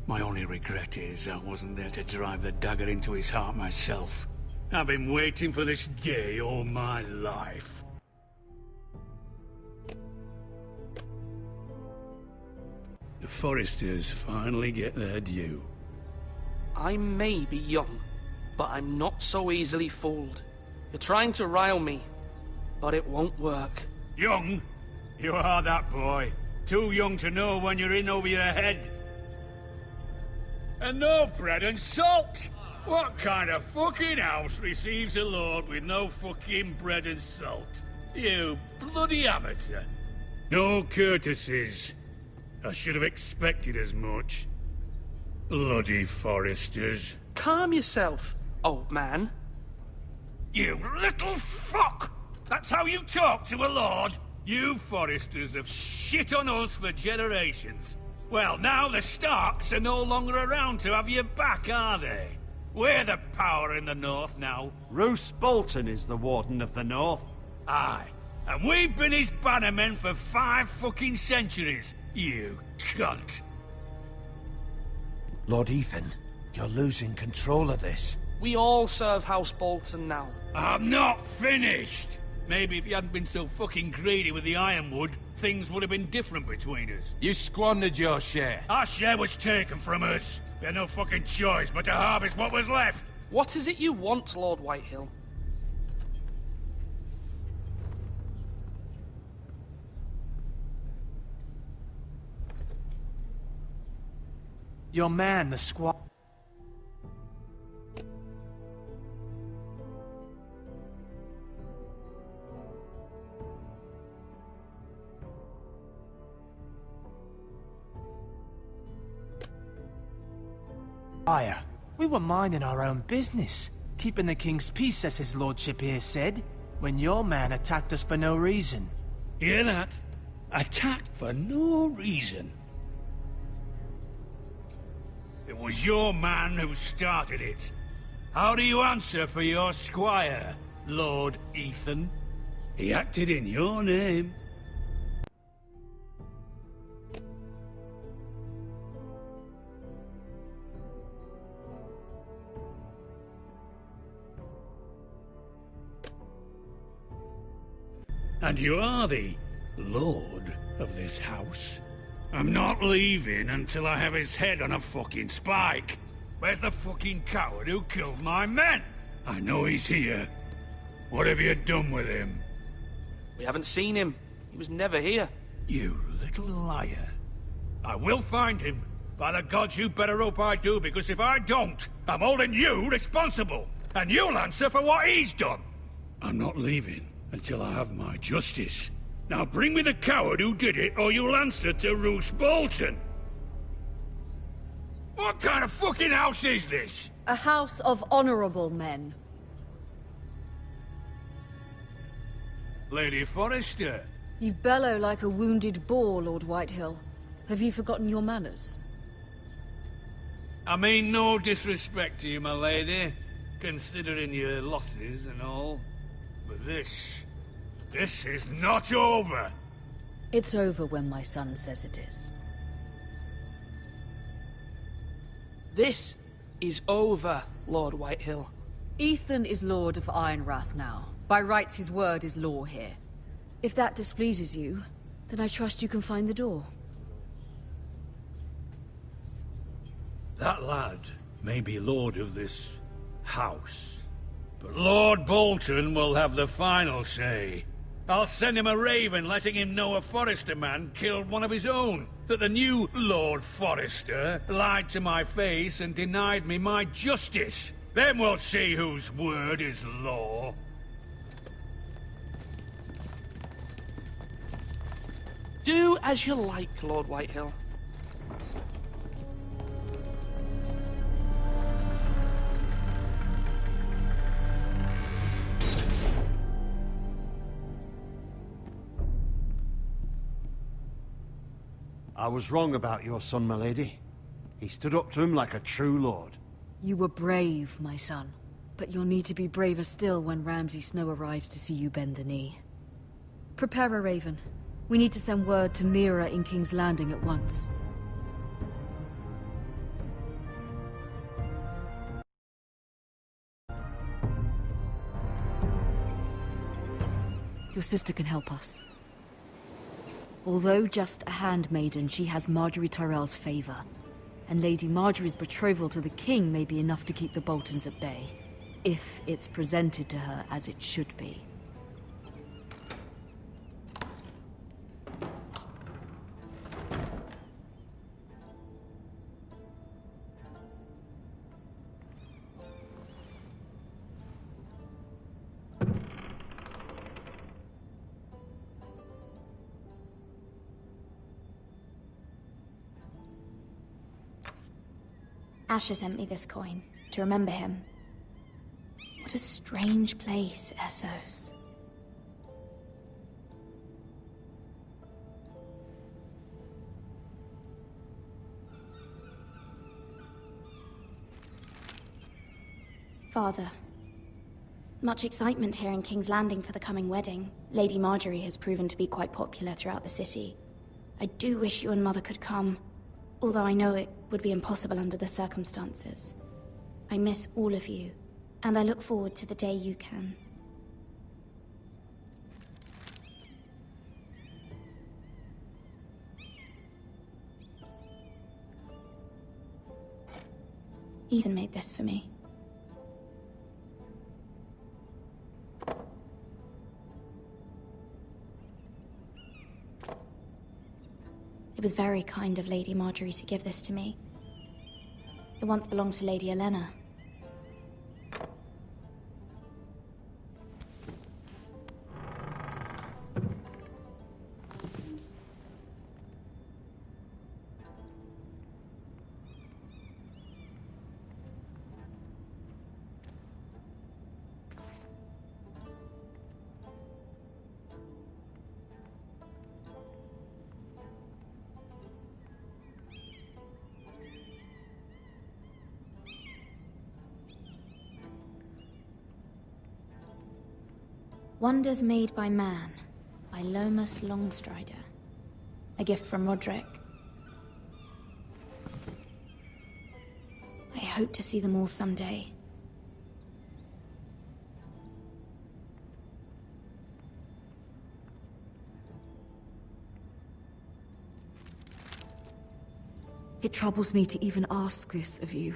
Speaker 2: My only regret is I wasn't there to drive the dagger into his heart myself. I've been waiting for this day all my life. The Forresters finally get their due.
Speaker 13: I may be young, but I'm not so easily fooled. You're trying to rile me, but it won't work.
Speaker 2: Young? You are that boy. Too young to know when you're in over your head. And no bread and salt! What kind of fucking house receives a lord with no fucking bread and salt? You bloody amateur. No courtesies. I should have expected as much. Bloody Forresters.
Speaker 13: Calm yourself, old man.
Speaker 2: You little fuck! That's how you talk to a lord? You Forresters have shit on us for generations. Well, now the Starks are no longer around to have your back, are they? We're the power in the north now.
Speaker 8: Roose Bolton is the Warden of the North.
Speaker 2: Aye. And we've been his bannermen for 5 fucking centuries, you cunt.
Speaker 6: Lord Ethan, you're losing control of this.
Speaker 13: We all serve House Bolton now.
Speaker 2: I'm not finished! Maybe if you hadn't been so fucking greedy with the ironwood, things would have been different between us.
Speaker 6: You squandered your share.
Speaker 2: Our share was taken from us. We had no fucking choice but to harvest what was left.
Speaker 13: What is it you want, Lord Whitehill?
Speaker 7: Your man, the squire. We were minding our own business, keeping the king's peace, as his lordship here said, when your man attacked us for no reason.
Speaker 2: Hear that? Attacked for no reason. It was your man who started it. How do you answer for your squire, Lord Ethan? He acted in your name. And you are the lord of this house. I'm not leaving until I have his head on a fucking spike. Where's the fucking coward who killed my men? I know he's here. What have you done with him?
Speaker 13: We haven't seen him. He was never here.
Speaker 2: You little liar. I will find him. By the gods, you better hope I do, because if I don't, I'm holding you responsible. And you'll answer for what he's done. I'm not leaving until I have my justice. Now bring me the coward who did it, or you'll answer to Roose Bolton. What kind of fucking house is this?
Speaker 10: A house of honorable men.
Speaker 2: Lady Forrester.
Speaker 10: You bellow like a wounded boar, Lord Whitehill. Have you forgotten your manners?
Speaker 2: I mean no disrespect to you, my lady, considering your losses and all. But this is not over.
Speaker 10: It's over when my son says it is.
Speaker 13: This is over, Lord Whitehill.
Speaker 10: Ethan is Lord of Ironrath now. By rights, his word is law here. If that displeases you, then I trust you can find the door.
Speaker 2: That lad may be lord of this house, but Lord Bolton will have the final say. I'll send him a raven letting him know a Forrester man killed one of his own. That the new Lord Forrester lied to my face and denied me my justice. Then we'll see whose word is law.
Speaker 13: Do as you like, Lord Whitehill.
Speaker 8: I was wrong about your son, my lady. He stood up to him like a true lord.
Speaker 10: You were brave, my son. But you'll need to be braver still when Ramsay Snow arrives to see you bend the knee. Prepare a raven. We need to send word to Mira in King's Landing at once. Your sister can help us. Although just a handmaiden, she has Marjorie Tyrell's favor. And Lady Marjorie's betrothal to the king may be enough to keep the Boltons at bay. If it's presented to her as it should be.
Speaker 11: Asher sent me this coin to remember him. What a strange place, Essos. Father, much excitement here in King's Landing for the coming wedding. Lady Marjorie has proven to be quite popular throughout the city. I do wish you and Mother could come, although I know it would be impossible under the circumstances. I miss all of you, and I look forward to the day you can. Ethan made this for me. It was very kind of Lady Marjorie to give this to me. It once belonged to Lady Elena. Wonders Made by Man, by Lomas Longstrider. A gift from Roderick. I hope to see them all someday.
Speaker 10: It troubles me to even ask this of you,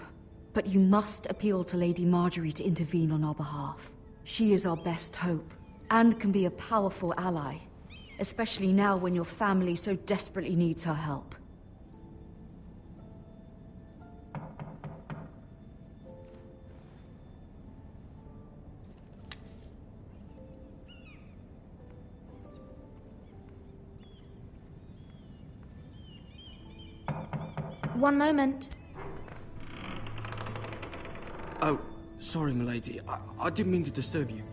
Speaker 10: but you must appeal to Lady Marjorie to intervene on our behalf. She is our best hope, and can be a powerful ally, especially now when your family so desperately needs her help.
Speaker 11: One moment.
Speaker 4: Oh, sorry, milady. I didn't mean to disturb you.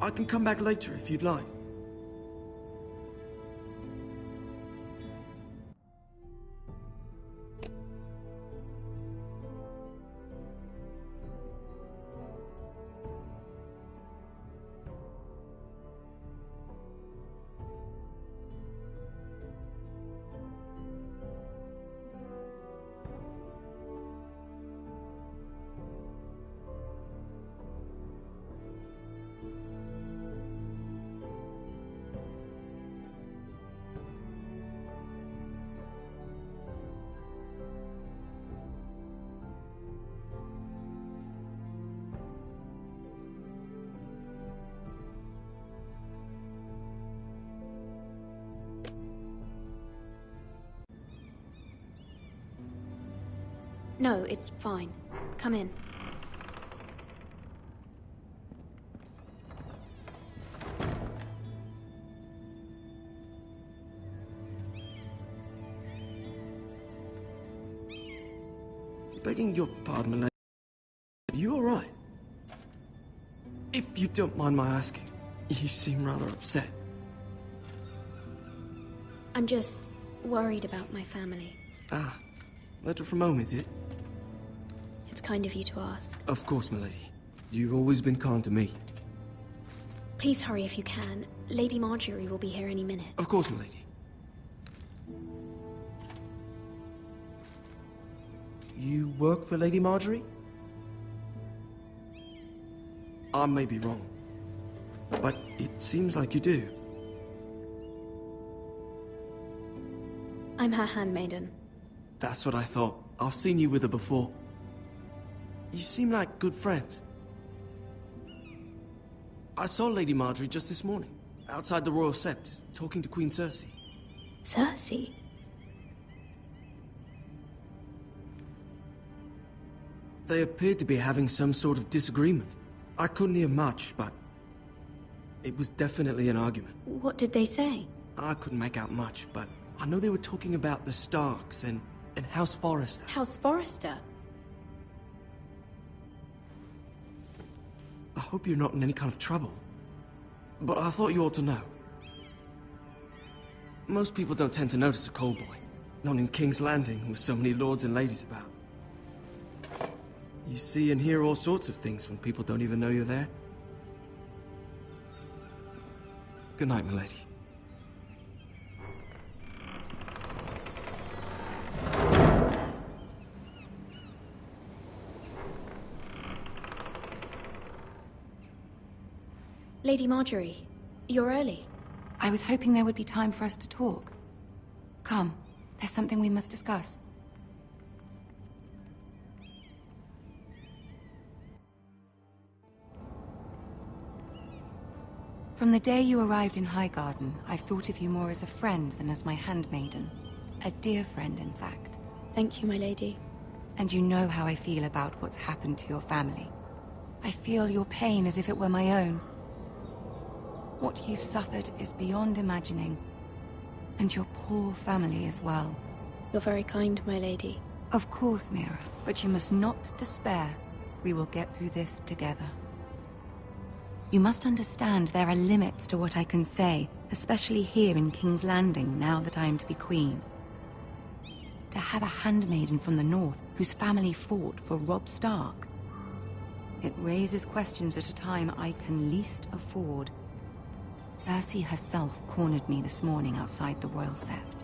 Speaker 4: I can come back later if you'd like.
Speaker 11: No, it's fine. Come in.
Speaker 4: Begging your pardon, milady. Are you all right? If you don't mind my asking. You seem rather upset.
Speaker 14: I'm just worried about my family.
Speaker 4: Ah, letter from home, is it?
Speaker 14: It's kind of you to ask.
Speaker 4: Of course, milady. You've always been kind to me.
Speaker 14: Please hurry if you can. Lady Marjorie will be here any minute.
Speaker 4: Of course, milady. You work for Lady Marjorie? I may be wrong, but it seems like you do.
Speaker 14: I'm her handmaiden.
Speaker 4: That's what I thought. I've seen you with her before. You seem like good friends. I saw Lady Marjorie just this morning, outside the Royal Sept, talking to Queen Cersei.
Speaker 14: Cersei?
Speaker 4: They appeared to be having some sort of disagreement. I couldn't hear much, but it was definitely an argument.
Speaker 14: What did they say?
Speaker 4: I couldn't make out much, but I know they were talking about the Starks and House Forrester.
Speaker 14: House Forrester?
Speaker 4: I hope you're not in any kind of trouble, but I thought you ought to know. Most people don't tend to notice a callboy, not in King's Landing with so many lords and ladies about. You see and hear all sorts of things when people don't even know you're there. Good night, milady.
Speaker 14: Lady Marjorie, you're early.
Speaker 15: I was hoping there would be time for us to talk. Come, there's something we must discuss. From the day you arrived in Highgarden, I've thought of you more as a friend than as my handmaiden. A dear friend, in fact.
Speaker 14: Thank you, my lady.
Speaker 15: And you know how I feel about what's happened to your family. I feel your pain as if it were my own. What you've suffered is beyond imagining. And your poor family as well.
Speaker 14: You're very kind, my lady.
Speaker 15: Of course, Mira, but you must not despair. We will get through this together. You must understand there are limits to what I can say, especially here in King's Landing, now that I am to be queen. To have a handmaiden from the north whose family fought for Robb Stark. It raises questions at a time I can least afford. Cersei herself cornered me this morning outside the Royal Sept.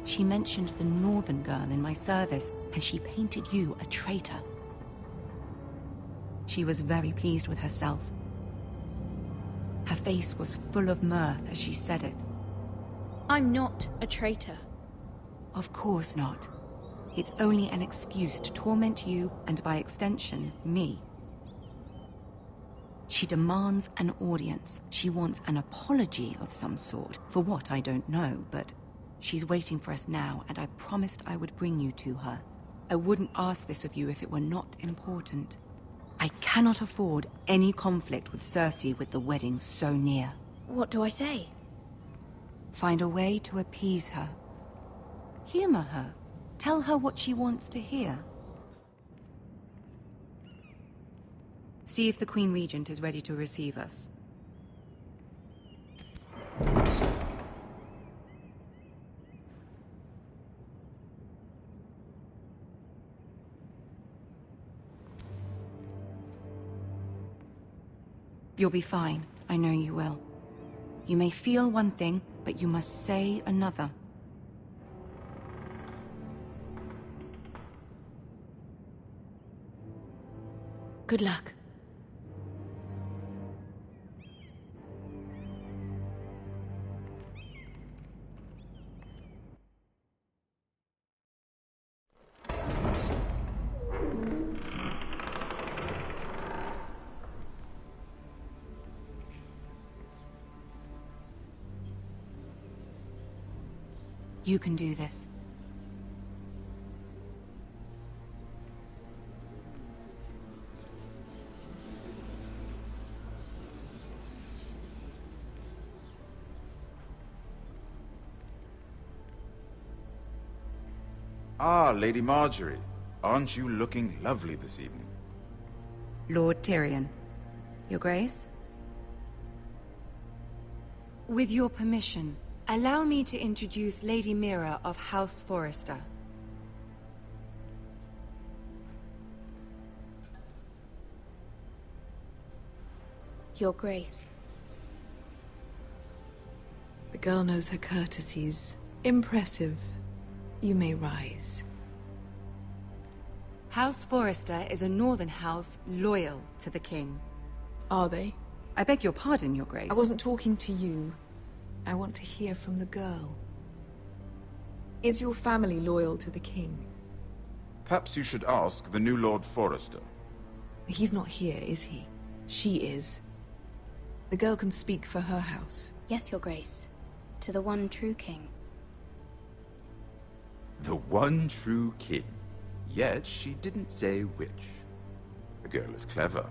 Speaker 15: She mentioned the northern girl in my service, and she painted you a traitor. She was very pleased with herself. Her face was full of mirth as she said it.
Speaker 14: I'm not a traitor.
Speaker 15: Of course not. It's only an excuse to torment you, and by extension, me. She demands an audience. She wants an apology of some sort, for what I don't know, but she's waiting for us now, and I promised I would bring you to her. I wouldn't ask this of you if it were not important. I cannot afford any conflict with Cersei with the wedding so near.
Speaker 14: What do I say?
Speaker 15: Find a way to appease her. Humor her. Tell her what she wants to hear. See if the Queen Regent is ready to receive us. You'll be fine. I know you will. You may feel one thing, but you must say another.
Speaker 14: Good luck.
Speaker 15: You can do this.
Speaker 16: Ah, Lady Marjorie. Aren't you looking lovely this evening?
Speaker 15: Lord Tyrion. Your Grace? With your permission, allow me to introduce Lady Mira of House Forrester.
Speaker 16: Your Grace.
Speaker 17: The girl knows her courtesies. Impressive. You may rise.
Speaker 15: House Forrester is a northern house loyal to the king.
Speaker 17: Are they?
Speaker 15: I beg your pardon, Your Grace.
Speaker 17: I wasn't talking to you. I want to hear from the girl. Is your family loyal to the king?
Speaker 18: Perhaps you should ask the new Lord Forrester.
Speaker 17: He's not here, is he? She is. The girl can speak for her house.
Speaker 16: Yes, Your Grace. To the one true king.
Speaker 18: The one true king. Yet she didn't say which. The girl is clever.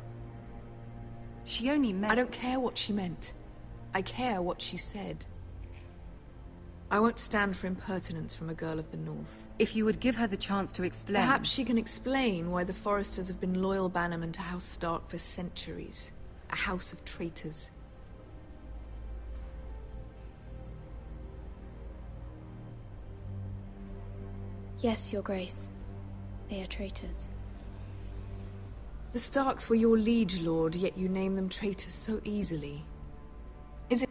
Speaker 15: She only meant...
Speaker 17: I don't care what she meant. I care what she said. I won't stand for impertinence from a girl of the North.
Speaker 15: If you would give her the chance to explain...
Speaker 17: Perhaps she can explain why the Forresters have been loyal bannermen to House Stark for centuries. A house of traitors.
Speaker 16: Yes, Your Grace. They are traitors.
Speaker 17: The Starks were your liege lord, yet you name them traitors so easily. Is it...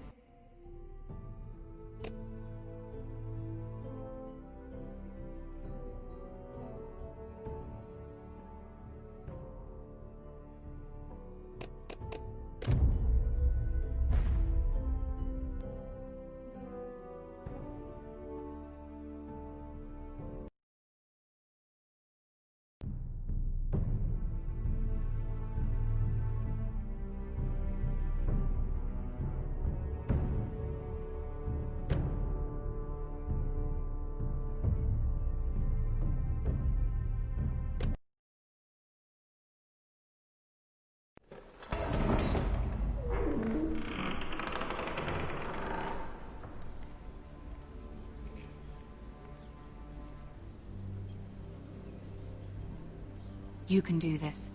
Speaker 15: You can do this.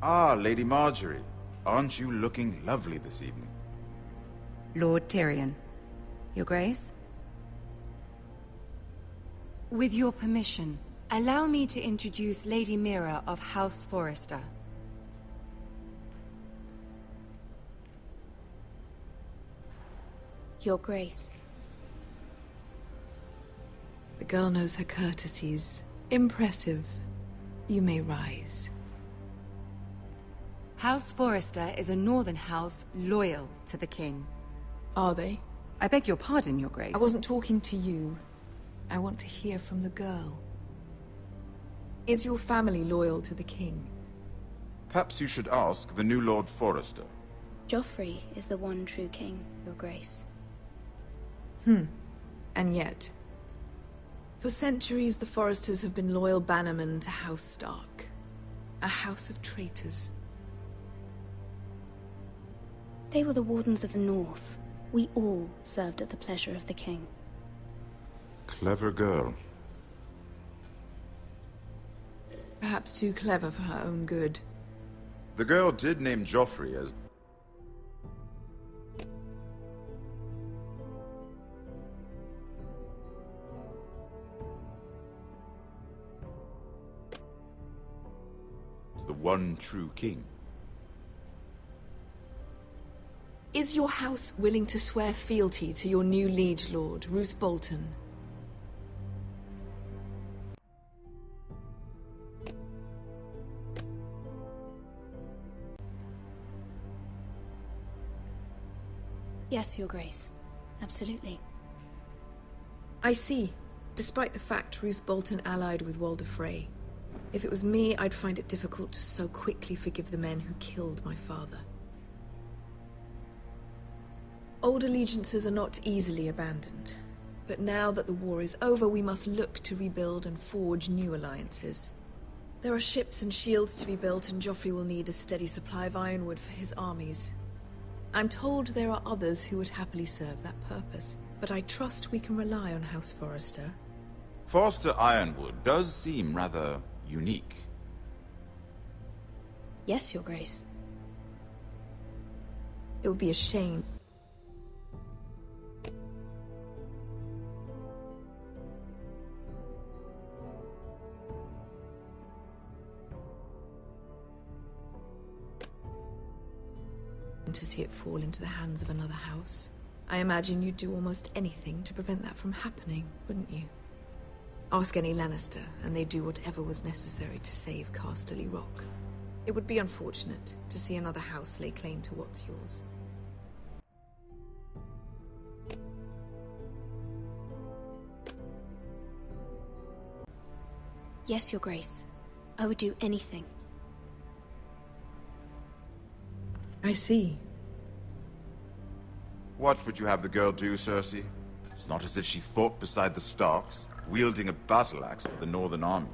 Speaker 18: Ah, Lady Marjorie. Aren't you looking lovely this evening?
Speaker 15: Lord Tyrion. Your Grace? With your permission, allow me to introduce Lady Mira of House Forrester.
Speaker 16: Your Grace.
Speaker 17: The girl knows her courtesies. Impressive. You may rise.
Speaker 15: House Forrester is a northern house loyal to the king.
Speaker 17: Are they?
Speaker 15: I beg your pardon, Your Grace.
Speaker 17: I wasn't talking to you. I want to hear from the girl. Is your family loyal to the king?
Speaker 18: Perhaps you should ask the new Lord Forrester.
Speaker 16: Joffrey is the one true king, Your Grace.
Speaker 17: And yet... For centuries, the Forresters have been loyal bannermen to House Stark. A house of traitors.
Speaker 16: They were the Wardens of the North. We all served at the pleasure of the king.
Speaker 18: Clever girl.
Speaker 17: Perhaps too clever for her own good.
Speaker 18: The girl did name Joffrey as... the one true king.
Speaker 17: Is your house willing to swear fealty to your new liege lord, Roose Bolton?
Speaker 16: Yes, Your Grace. Absolutely.
Speaker 17: I see. Despite the fact Roose Bolton allied with Walder Frey. If it was me, I'd find it difficult to so quickly forgive the men who killed my father. Old allegiances are not easily abandoned. But now that the war is over, we must look to rebuild and forge new alliances. There are ships and shields to be built, and Joffrey will need a steady supply of ironwood for his armies. I'm told there are others who would happily serve that purpose, but I trust we can rely on House Forrester.
Speaker 18: Forrester Ironwood does seem rather unique.
Speaker 14: Yes, Your Grace.
Speaker 17: It would be a shame. To see it fall into the hands of another house. I imagine you'd do almost anything to prevent that from happening, wouldn't you? Ask any Lannister, and they'd do whatever was necessary to save Casterly Rock. It would be unfortunate to see another house lay claim to what's yours.
Speaker 14: Yes, Your Grace. I would do anything.
Speaker 17: I see.
Speaker 18: What would you have the girl do, Cersei? It's not as if she fought beside the Starks, wielding a battle axe for the Northern Army.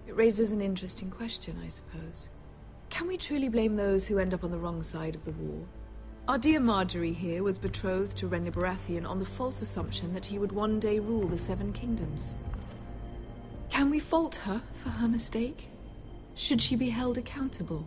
Speaker 17: It raises an interesting question, I suppose. Can we truly blame those who end up on the wrong side of the war? Our dear Marjorie here was betrothed to Renly Baratheon on the false assumption that he would one day rule the Seven Kingdoms. Can we fault her for her mistake? Should she be held accountable?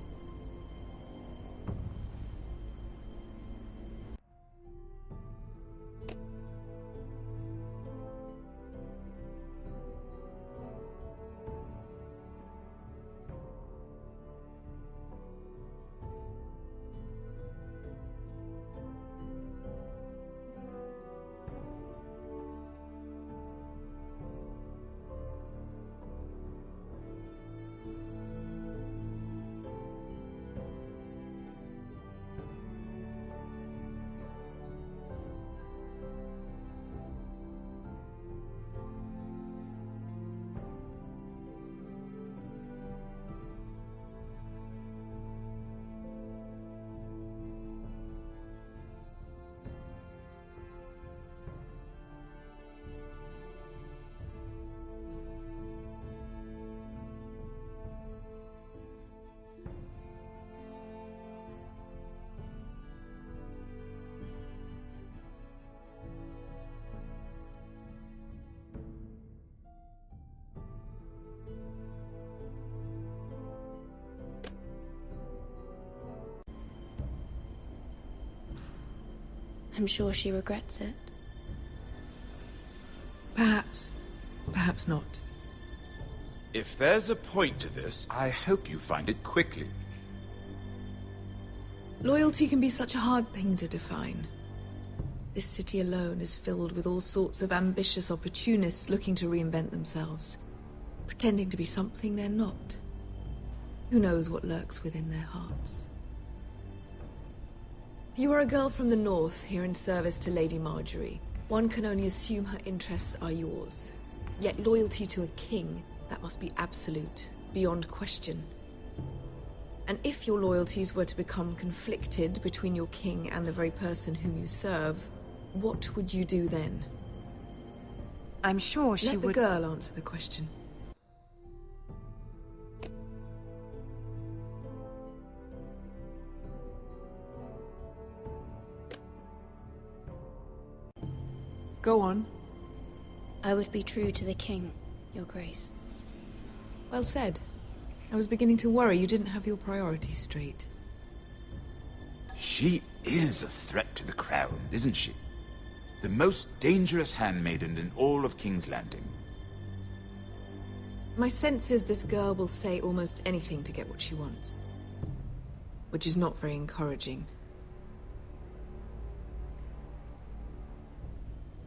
Speaker 14: I'm sure she regrets it.
Speaker 17: Perhaps. Perhaps not.
Speaker 18: If there's a point to this, I hope you find it quickly.
Speaker 17: Loyalty can be such a hard thing to define. This city alone is filled with all sorts of ambitious opportunists looking to reinvent themselves, pretending to be something they're not. Who knows what lurks within their hearts? You are a girl from the north, here in service to Lady Marjorie. One can only assume her interests are yours. Yet loyalty to a king, that must be absolute, beyond question. And if your loyalties were to become conflicted between your king and the very person whom you serve, what would you do then?
Speaker 15: I'm sure she would...
Speaker 17: Let the girl answer the question. Go on.
Speaker 14: I would be true to the king, Your Grace.
Speaker 17: Well said. I was beginning to worry you didn't have your priorities straight.
Speaker 18: She is a threat to the crown, isn't she? The most dangerous handmaiden in all of King's Landing.
Speaker 17: My sense is this girl will say almost anything to get what she wants. Which is not very encouraging.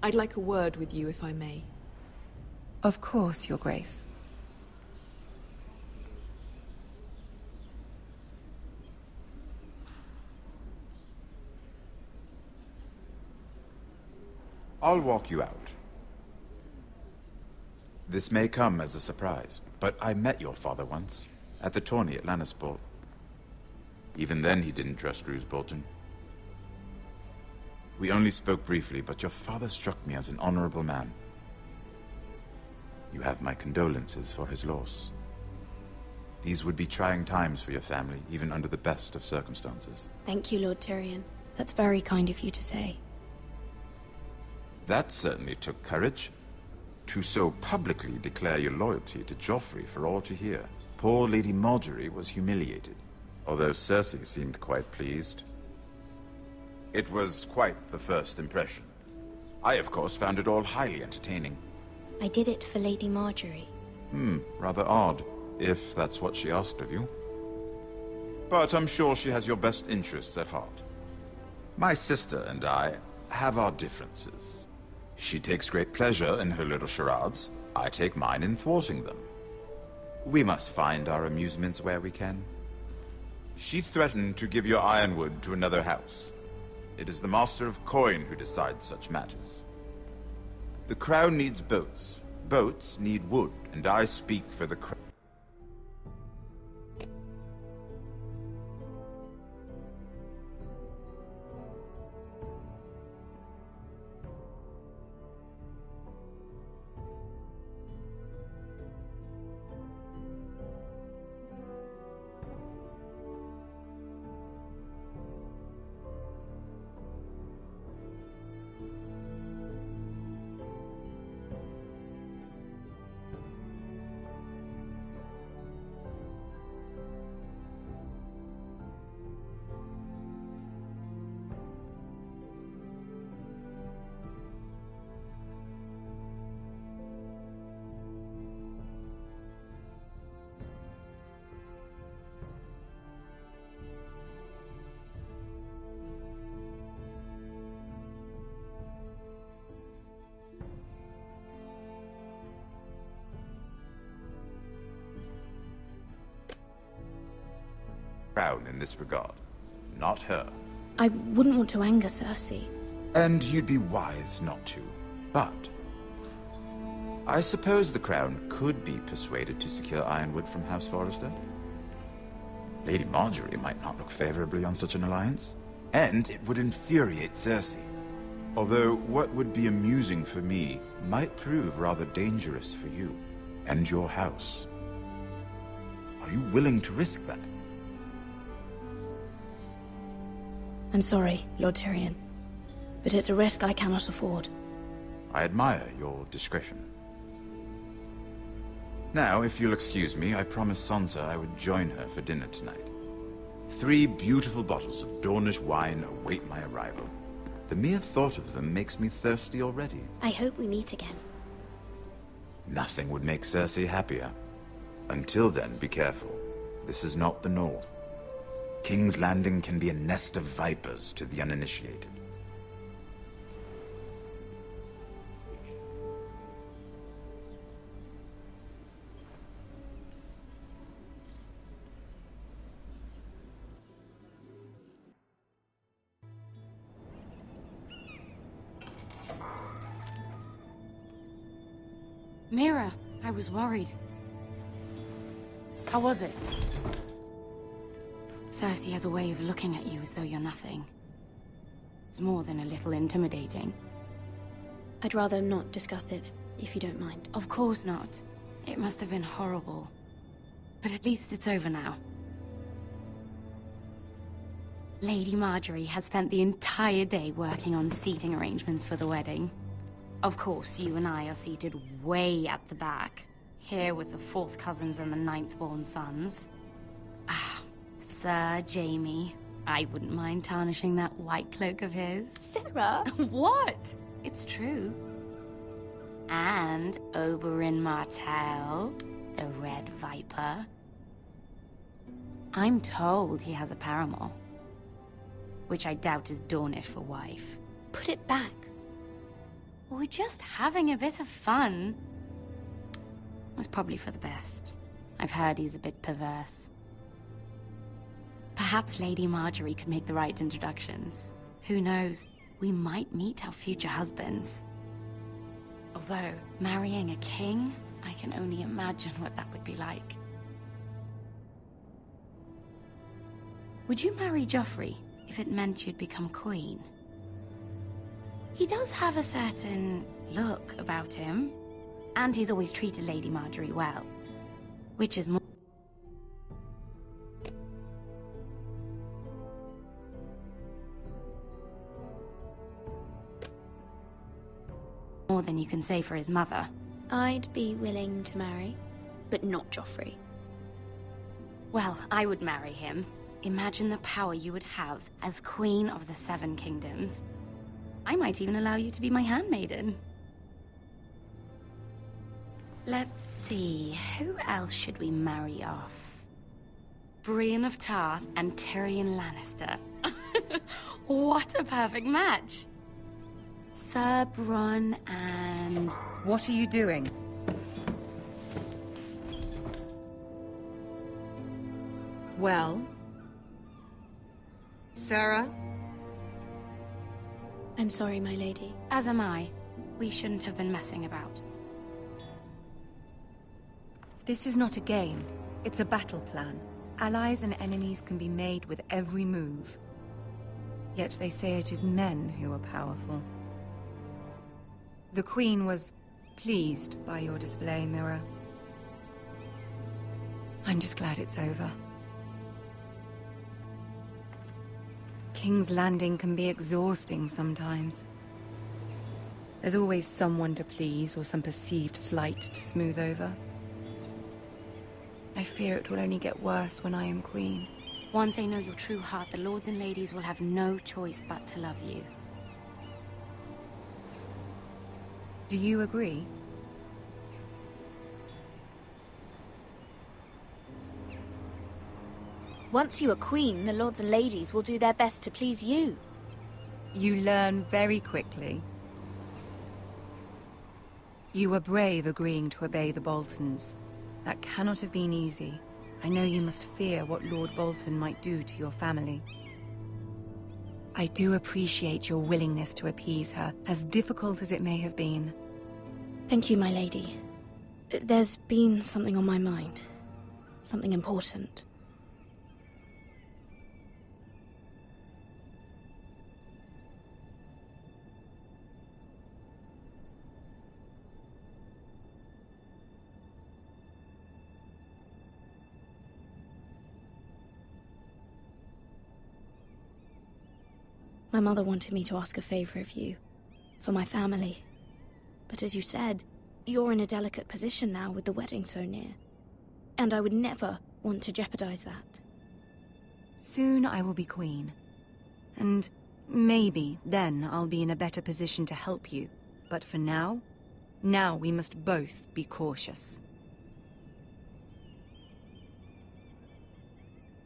Speaker 17: I'd like a word with you, if I may.
Speaker 15: Of course, Your Grace.
Speaker 18: I'll walk you out. This may come as a surprise, but I met your father once, at the tourney at Lannisport. Even then he didn't trust Roose Bolton. We only spoke briefly, but your father struck me as an honorable man. You have my condolences for his loss. These would be trying times for your family, even under the best of circumstances.
Speaker 14: Thank you, Lord Tyrion. That's very kind of you to say.
Speaker 18: That certainly took courage. To so publicly declare your loyalty to Joffrey for all to hear. Poor Lady Margaery was humiliated, although Cersei seemed quite pleased. It was quite the first impression. I, of course, found it all highly entertaining.
Speaker 14: I did it for Lady Margaery.
Speaker 18: Rather odd, if that's what she asked of you. But I'm sure she has your best interests at heart. My sister and I have our differences. She takes great pleasure in her little charades. I take mine in thwarting them. We must find our amusements where we can. She threatened to give your ironwood to another house. It is the Master of Coin who decides such matters. The crown needs boats. Boats need wood, and I speak for the crown. Crown in this regard, not her.
Speaker 14: I wouldn't want to anger Cersei.
Speaker 18: And you'd be wise not to. But I suppose the crown could be persuaded to secure ironwood from House Forrester. Lady Margaery might not look favorably on such an alliance, and it would infuriate Cersei. Although what would be amusing for me might prove rather dangerous for you and your house. Are you willing to risk that?
Speaker 14: I'm sorry, Lord Tyrion, but it's a risk I cannot afford.
Speaker 18: I admire your discretion. Now, if you'll excuse me, I promised Sansa I would join her for dinner tonight. 3 beautiful bottles of Dornish wine await my arrival. The mere thought of them makes me thirsty already.
Speaker 14: I hope we meet again.
Speaker 18: Nothing would make Cersei happier. Until then, be careful. This is not the North. King's Landing can be a nest of vipers to the uninitiated.
Speaker 15: Mira, I was worried. How was it? Cersei has a way of looking at you as though you're nothing. It's more than a little intimidating.
Speaker 14: I'd rather not discuss it, if you don't mind.
Speaker 15: Of course not. It must have been horrible. But at least it's over now. Lady Margaery has spent the entire day working on seating arrangements for the wedding. Of course, you and I are seated way at the back, here with the 4th cousins and the 9th-born sons. Ah, Sir Jaime. I wouldn't mind tarnishing that white cloak of his.
Speaker 14: Sarah!
Speaker 15: What? It's true. And Oberyn Martell, the Red Viper. I'm told he has a paramour, which I doubt is Dornish for wife.
Speaker 14: Put it back.
Speaker 15: We're just having a bit of fun. That's probably for the best. I've heard he's a bit perverse. Perhaps Lady Margaery could make the right introductions. Who knows? We might meet our future husbands. Although, marrying a king, I can only imagine what that would be like. Would you marry Joffrey if it meant you'd become queen? He does have a certain look about him, And he's always treated Lady Marjorie well. Which is more than you can say for his mother.
Speaker 16: I'd be willing to marry, but not Joffrey.
Speaker 15: Well, I would marry him. Imagine the power you would have as Queen of the Seven Kingdoms. I might even allow you to be my handmaiden. Let's see, who else should we marry off? Brienne of Tarth and Tyrion Lannister. What a perfect match! Sir Bronn and...
Speaker 19: What are you doing? Well? Sarah?
Speaker 16: I'm sorry, my lady.
Speaker 15: As am I. We shouldn't have been messing about.
Speaker 19: This is not a game. It's a battle plan. Allies and enemies can be made with every move. Yet they say it is men who are powerful. The Queen was pleased by your display, Mira. I'm just glad it's over. King's Landing can be exhausting sometimes. There's always someone to please or some perceived slight to smooth over. I fear it will only get worse when I am Queen.
Speaker 15: Once they know your true heart, the lords and ladies will have no choice but to love you.
Speaker 19: Do you agree?
Speaker 14: Once you are queen, the lords and ladies will do their best to please you.
Speaker 19: You learn very quickly. You were brave agreeing to obey the Boltons. That cannot have been easy. I know you must fear what Lord Bolton might do to your family. I do appreciate your willingness to appease her, as difficult as it may have been.
Speaker 16: Thank you, my lady. There's been something on my mind. Something important. My mother wanted me to ask a favor of you, for my family. But as you said, you're in a delicate position now with the wedding so near. And I would never want to jeopardize that.
Speaker 19: Soon I will be queen. And maybe then I'll be in a better position to help you. But for now we must both be cautious.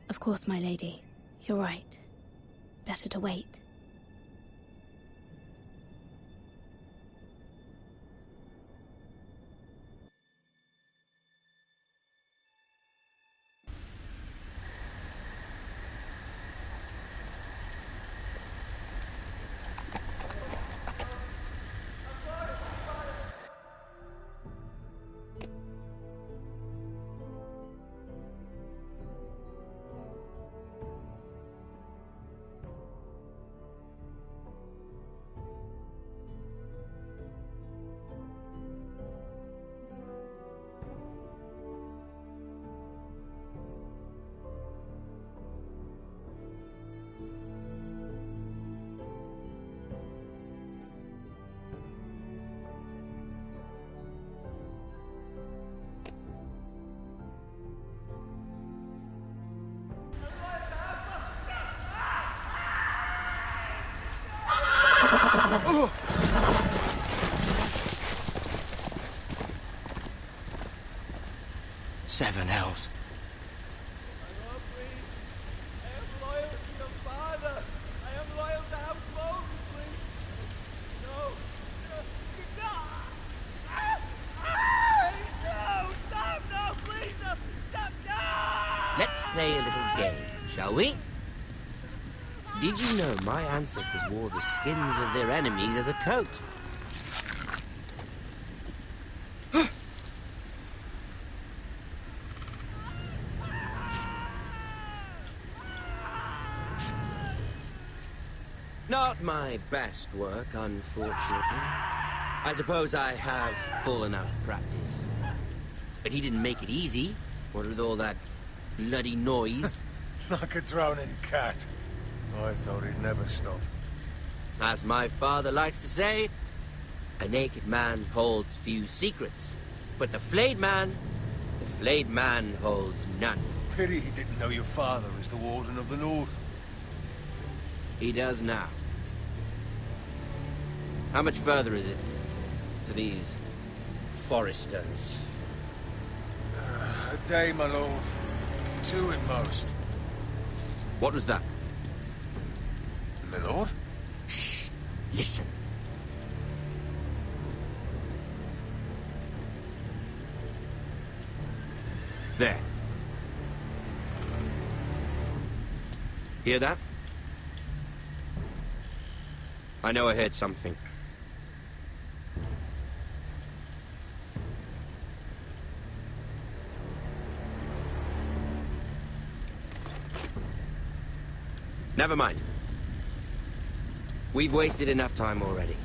Speaker 16: Of course, my lady. You're right. Better to wait.
Speaker 4: Seven hells.
Speaker 20: Let's play a little game, shall we? Did you know my ancestors wore the skins of their enemies as a coat? Not my best work, unfortunately. I suppose I have fallen out of practice. But he didn't make it easy, what with all that bloody noise.
Speaker 6: Like a drowning cat. I thought he'd never stop.
Speaker 20: As my father likes to say, a naked man holds few secrets, but the flayed man holds none.
Speaker 6: Pity he didn't know your father is the Warden of the North.
Speaker 20: He does now. How much further is it to these foresters?
Speaker 6: A day, my lord. 2 at most.
Speaker 20: What was that?
Speaker 6: My lord?
Speaker 20: Shh! Listen. There. Hear that? I know I heard something. Never mind. We've wasted enough time already.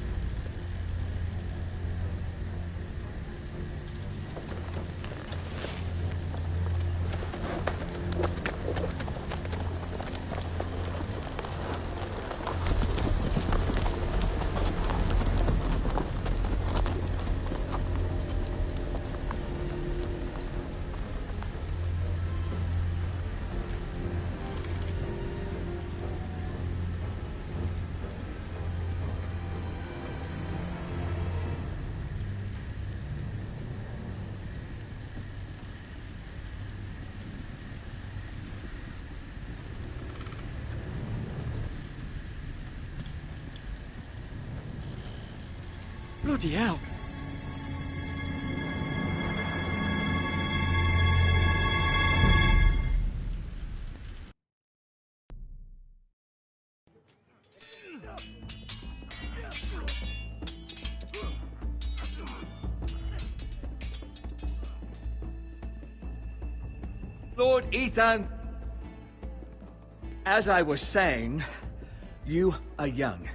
Speaker 13: Bloody hell.
Speaker 9: Lord Ethan, as I was saying, you are young.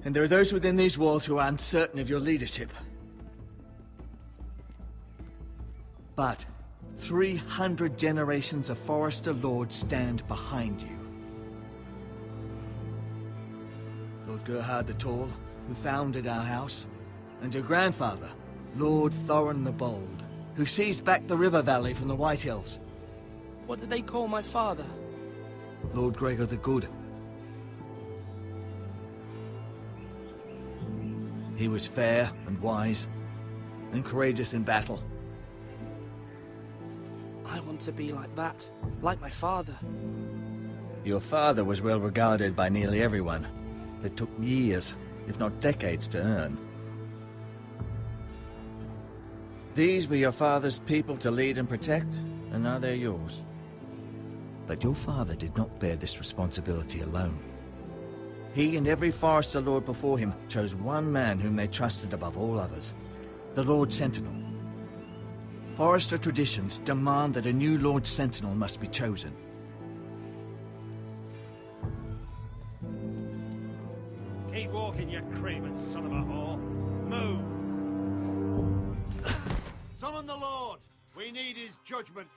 Speaker 9: And there are those within these walls who are uncertain of your leadership. But 300 generations of Forester Lords stand behind you. Lord Gerhard the Tall, who founded our house, and your grandfather, Lord Thorin the Bold, who seized back the river valley from the White Hills.
Speaker 13: What did they call my father?
Speaker 9: Lord Gregor the Good. He was fair and wise, and courageous in battle.
Speaker 13: I want to be like that, like my father.
Speaker 9: Your father was well regarded by nearly everyone. It took years, if not decades, to earn. These were your father's people to lead and protect, and now they're yours. But your father did not bear this responsibility alone. He and every Forester Lord before him chose one man whom they trusted above all others, the Lord Sentinel. Forester traditions demand that a new Lord Sentinel must be chosen.
Speaker 8: Keep walking, you craven son of a whore. Move!
Speaker 21: Summon the Lord! We need his judgment.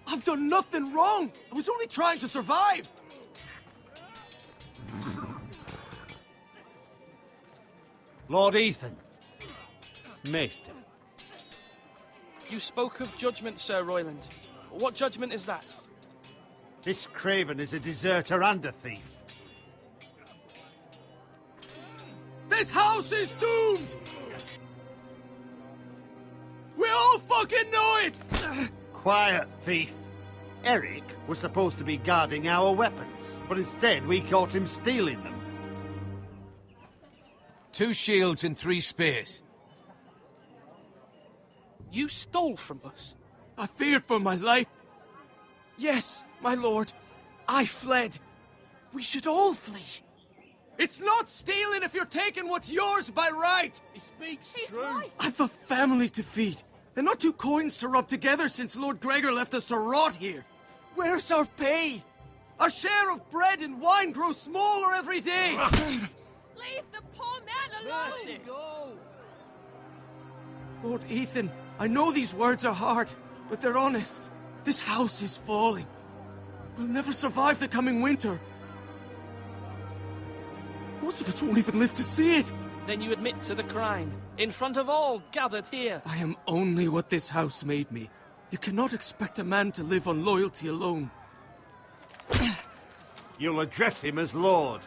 Speaker 7: I've done nothing wrong! I was only trying to survive!
Speaker 8: Lord Ethan. Maester.
Speaker 13: You spoke of judgment, Sir Royland. What judgment is that?
Speaker 8: This craven is a deserter and a thief.
Speaker 7: This house is doomed! We all fucking know it!
Speaker 8: Quiet, thief. Eric was supposed to be guarding our weapons, but instead we caught him stealing them.
Speaker 3: 2 shields and 3 spears.
Speaker 13: You stole from us?
Speaker 7: I feared for my life. Yes, my lord. I fled. We should all flee. It's not stealing if you're taking what's yours by right.
Speaker 21: He speaks true.
Speaker 7: I've a family to feed, and not 2 coins to rub together since Lord Gregor left us to rot here. Where's our pay? Our share of bread and wine grows smaller every day.
Speaker 1: Leave the poor man alone!
Speaker 21: Mercy! Go!
Speaker 13: Lord Ethan, I know these words are hard, but they're honest. This house is falling. We'll never survive the coming winter. Most of us won't even live to see it.
Speaker 22: Then you admit to the crime, in front of all gathered here.
Speaker 13: I am only what this house made me. You cannot expect a man to live on loyalty alone.
Speaker 21: You'll address him as Lord.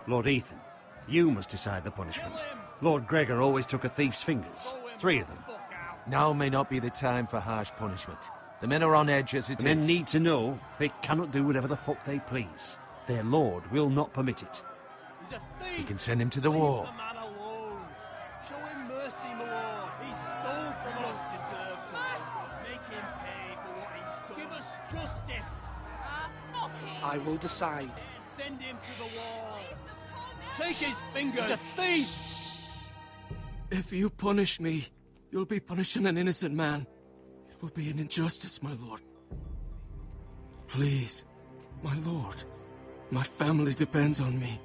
Speaker 8: Lord Ethan, you must decide the punishment. Lord Gregor always took a thief's fingers. 3 of them.
Speaker 6: Now may not be the time for harsh punishment. The men are on edge as it
Speaker 8: The men
Speaker 6: is.
Speaker 8: need to know they cannot do whatever the fuck they please. Their lord will not permit it.
Speaker 21: He's a thief!
Speaker 6: We can send him to the wall.
Speaker 21: Leave the man alone. Show him mercy, my lord. He stole from us. Deserve to make him pay for what he's done. Give us justice.
Speaker 1: Fuck him!
Speaker 22: I will decide.
Speaker 21: Send him to the wall. Take his fingers. He's a thief!
Speaker 13: If you punish me, you'll be punishing an innocent man. It will be an injustice, my lord. Please, my lord. My family depends on me.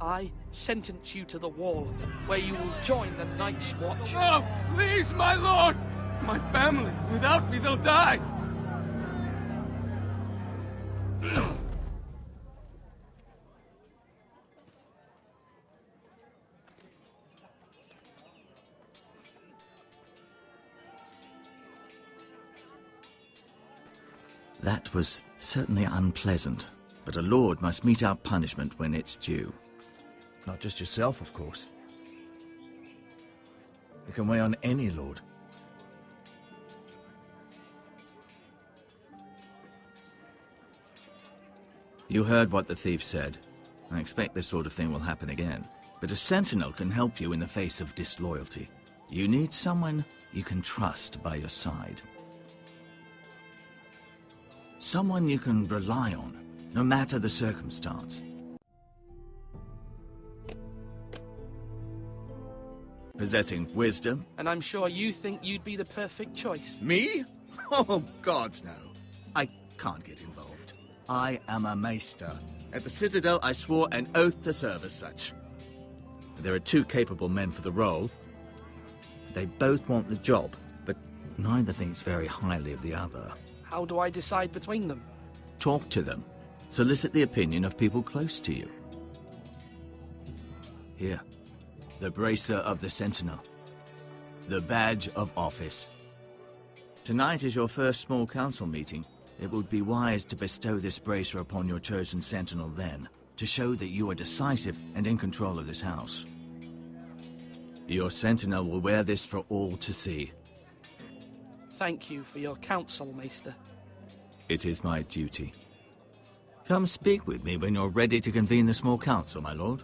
Speaker 22: I sentence you to the wall, where you will join the Night's Watch.
Speaker 13: No, please, my lord! My family, without me, they'll die!
Speaker 9: That was certainly unpleasant, but a lord must mete out punishment when it's due. Not just yourself, of course. It can weigh on any lord. You heard what the thief said. I expect this sort of thing will happen again. But a sentinel can help you in the face of disloyalty. You need someone you can trust by your side. Someone you can rely on, no matter the circumstance. Possessing wisdom.
Speaker 22: And I'm sure you think you'd be the perfect choice.
Speaker 9: Me? Oh, gods no. I can't get involved. I am a maester. At the Citadel, I swore an oath to serve as such. There are 2 capable men for the role. They both want the job, but neither thinks very highly of the other.
Speaker 22: How do I decide between them?
Speaker 9: Talk to them. Solicit the opinion of people close to you. Here, the bracer of the Sentinel. The badge of office. Tonight is your first small council meeting. It would be wise to bestow this bracer upon your chosen Sentinel then, to show that you are decisive and in control of this house. Your Sentinel will wear this for all to see.
Speaker 22: Thank you for your counsel, Maester.
Speaker 9: It is my duty. Come speak with me when you're ready to convene the small council, my lord.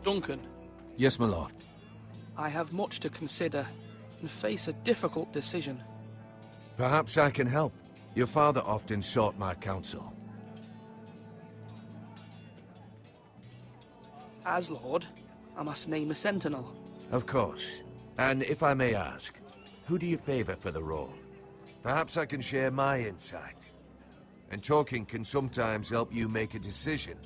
Speaker 22: Duncan,
Speaker 6: Yes, my lord.
Speaker 22: I have much to consider and face a difficult decision.
Speaker 6: Perhaps I can help. Your father often sought my counsel.
Speaker 22: As Lord, I must name a sentinel.
Speaker 6: Of course. And if I may ask, who do you favor for the role? Perhaps I can share my insight. And talking can sometimes help you make a decision.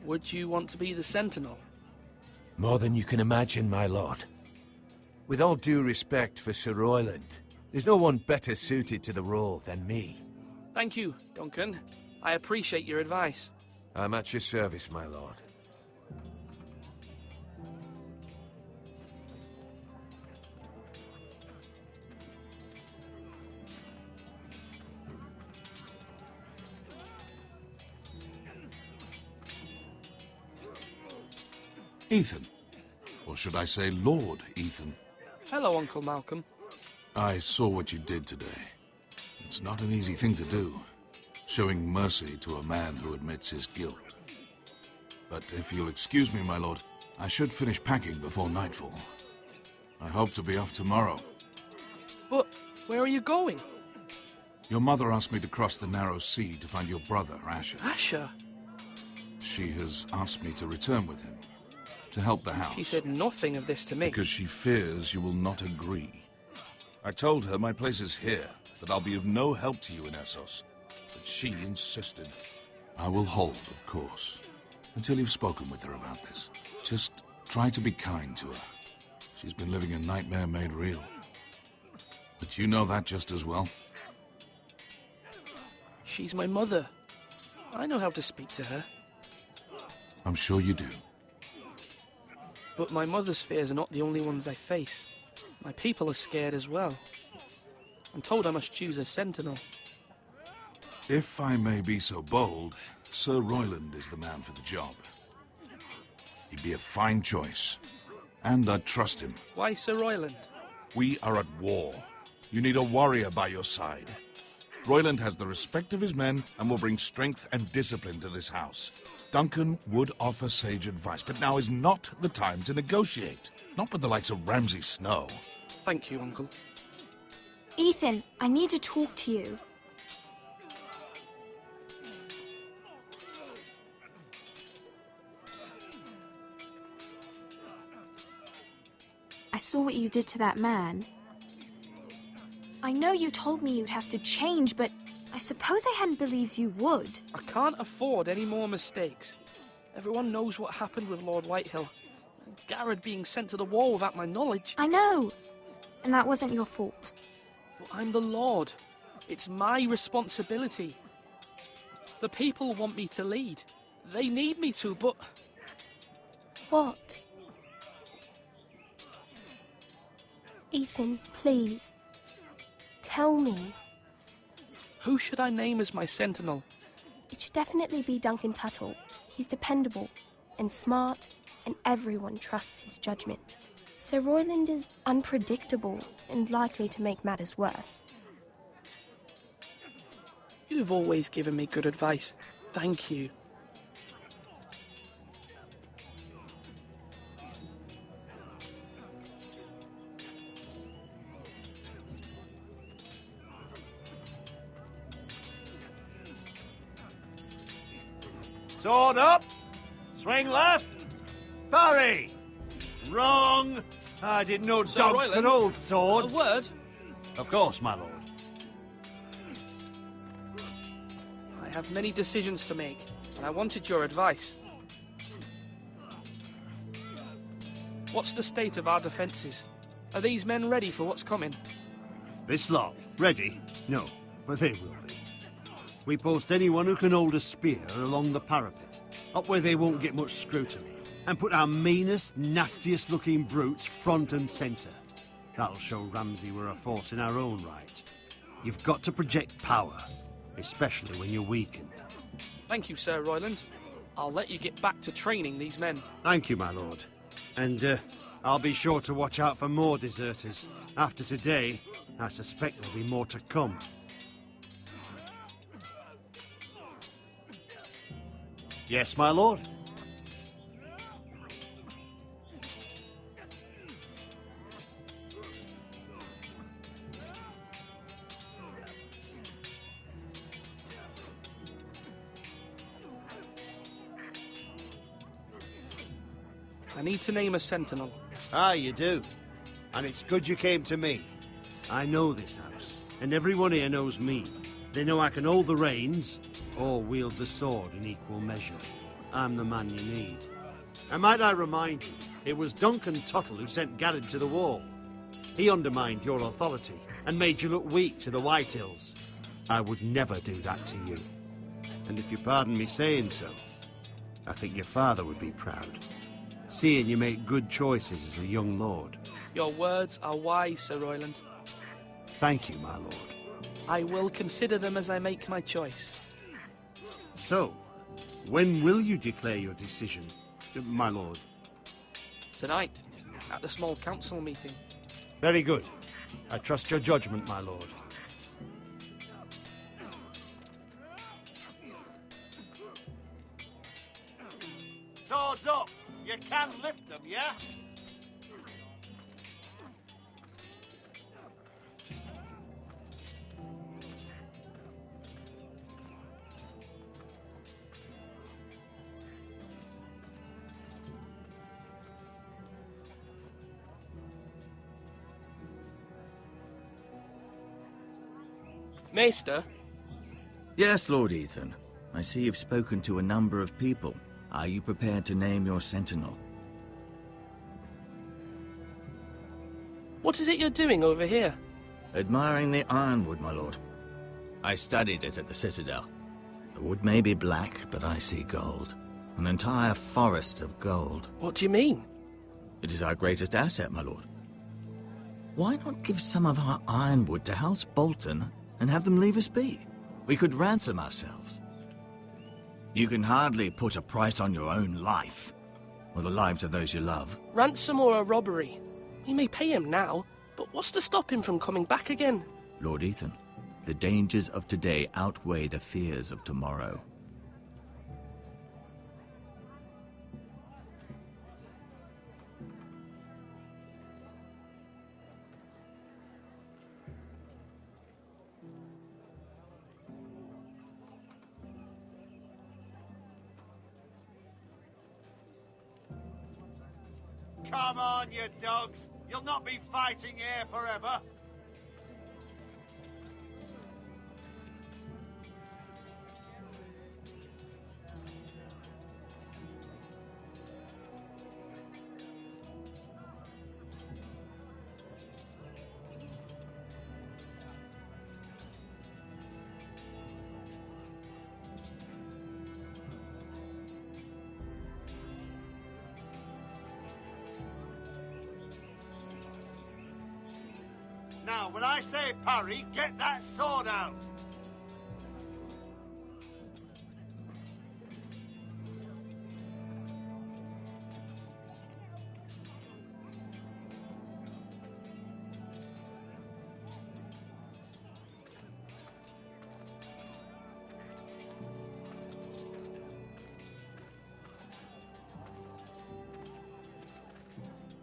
Speaker 22: Would you want to be the sentinel?
Speaker 6: More than you can imagine, my lord. With all due respect for Sir Royland, there's no one better suited to the role than me.
Speaker 22: Thank you, Duncan. I appreciate your advice.
Speaker 6: I'm at your service, my lord.
Speaker 5: Ethan. Or should I say Lord Ethan?
Speaker 22: Hello, Uncle Malcolm.
Speaker 5: I saw what you did today. It's not an easy thing to do, showing mercy to a man who admits his guilt. But if you'll excuse me, my lord, I should finish packing before nightfall. I hope to be off tomorrow.
Speaker 22: But where are you going?
Speaker 5: Your mother asked me to cross the narrow sea to find your brother, Asher.
Speaker 22: Asher?
Speaker 5: She has asked me to return with him, to help the house.
Speaker 22: She said nothing of this to me.
Speaker 5: Because she fears you will not agree. I told her my place is here, that I'll be of no help to you in Essos. But she insisted. I will hold, of course, until you've spoken with her about this. Just try to be kind to her. She's been living a nightmare made real. But you know that just as well.
Speaker 22: She's my mother. I know how to speak to her.
Speaker 5: I'm sure you do.
Speaker 22: But my mother's fears are not the only ones I face. My people are scared as well. I'm told I must choose a sentinel.
Speaker 5: If I may be so bold, Sir Royland is the man for the job. He'd be a fine choice. And I'd trust him.
Speaker 22: Why Sir Royland?
Speaker 5: We are at war. You need a warrior by your side. Royland has the respect of his men and will bring strength and discipline to this house. Duncan would offer sage advice, but now is not the time to negotiate. Not with the likes of Ramsay Snow.
Speaker 22: Thank you, Uncle.
Speaker 11: Ethan, I need to talk to you. I saw what you did to that man. I know you told me you'd have to change, but I suppose I hadn't believed you would.
Speaker 22: I can't afford any more mistakes. Everyone knows what happened with Lord Whitehill. Garrett being sent to the wall without my knowledge.
Speaker 11: I know. And that wasn't your fault.
Speaker 22: Well, I'm the Lord. It's my responsibility. The people want me to lead. They need me to, but...
Speaker 11: What? Ethan, please. Tell me.
Speaker 22: Who should I name as my sentinel?
Speaker 11: It should definitely be Duncan Tuttle. He's dependable and smart, and everyone trusts his judgment. Sir Royland is unpredictable and likely to make matters worse.
Speaker 22: You've always given me good advice. Thank you.
Speaker 21: Sword up! Swing left! Parry! Wrong! I didn't know
Speaker 22: Sir
Speaker 21: dogs
Speaker 22: Royland,
Speaker 21: could hold swords.
Speaker 22: A word?
Speaker 21: Of course, my lord.
Speaker 22: I have many decisions to make, and I wanted your advice. What's the state of our defences? Are these men ready for what's coming?
Speaker 21: This lot, ready? No, but they will be. We post anyone who can hold a spear along the parapet, up where they won't get much scrutiny, and put our meanest, nastiest looking brutes front and centre. That'll show Ramsay we're a force in our own right. You've got to project power, especially when you're weakened.
Speaker 22: Thank you, Sir Royland. I'll let you get back to training these men.
Speaker 21: Thank you, my lord. And I'll be sure to watch out for more deserters. After today, I suspect there'll be more to come. Yes, my lord.
Speaker 22: I need to name a sentinel.
Speaker 21: Ah, you do. And it's good you came to me. I know this house, and everyone here knows me. They know I can hold the reins, or wield the sword in equal measure. I'm the man you need. And might I remind you, it was Duncan Tuttle who sent Garrett to the wall. He undermined your authority, and made you look weak to the Whitehills. I would never do that to you. And if you pardon me saying so, I think your father would be proud, seeing you make good choices as a young lord.
Speaker 22: Your words are wise, Sir Royland.
Speaker 21: Thank you, my lord.
Speaker 22: I will consider them as I make my choice.
Speaker 21: So, when will you declare your decision, my lord?
Speaker 22: Tonight, at the small council meeting.
Speaker 21: Very good. I trust your judgment, my lord. Swords up! You can lift them, yeah?
Speaker 22: Maester?
Speaker 9: Yes, Lord Ethan. I see you've spoken to a number of people. Are you prepared to name your sentinel?
Speaker 22: What is it you're doing over here?
Speaker 9: Admiring the ironwood, my lord. I studied it at the Citadel. The wood may be black, but I see gold. An entire forest of gold.
Speaker 22: What do you mean?
Speaker 9: It is our greatest asset, my lord. Why not give some of our ironwood to House Bolton and have them leave us be? We could ransom ourselves. You can hardly put a price on your own life, or the lives of those you love.
Speaker 22: Ransom or a robbery? We may pay him now, but what's to stop him from coming back again?
Speaker 9: Lord Ethan, the dangers of today outweigh the fears of tomorrow.
Speaker 21: Come on, you dogs! You'll not be fighting here forever! Now, when I say parry, get that sword out!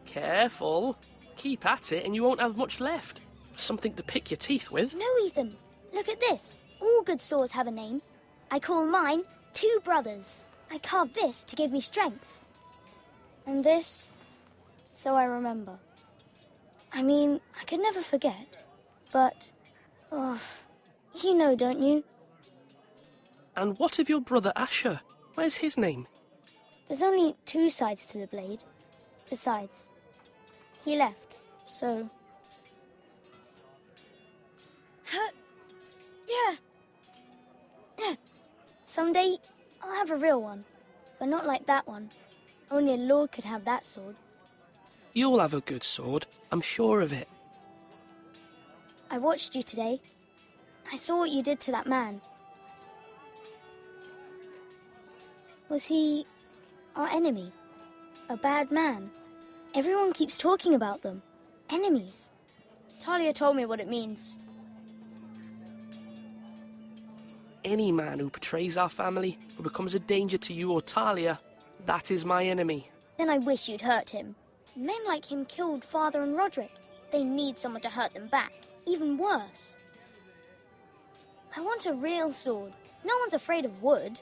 Speaker 22: Careful. Keep at it and you won't have much left. Something to pick your teeth with.
Speaker 2: No, Ethan. Look at this. All good swords have a name. I call mine Two Brothers. I carved this to give me strength. And this, so I remember. I mean, I could never forget. But, you know, don't you?
Speaker 22: And what of your brother Asher? Where's his name?
Speaker 2: There's only two sides to the blade. Besides, he left, so... Yeah. Someday, I'll have a real one. But not like that one. Only a lord could have that sword.
Speaker 22: You'll have a good sword. I'm sure of it.
Speaker 2: I watched you today. I saw what you did to that man. Was he our enemy? A bad man? Everyone keeps talking about them. Enemies. Talia told me what it means.
Speaker 22: Any man who betrays our family, or becomes a danger to you or Talia, that is my enemy.
Speaker 2: Then I wish you'd hurt him. Men like him killed Father and Roderick. They need someone to hurt them back. Even worse. I want a real sword. No one's afraid of wood.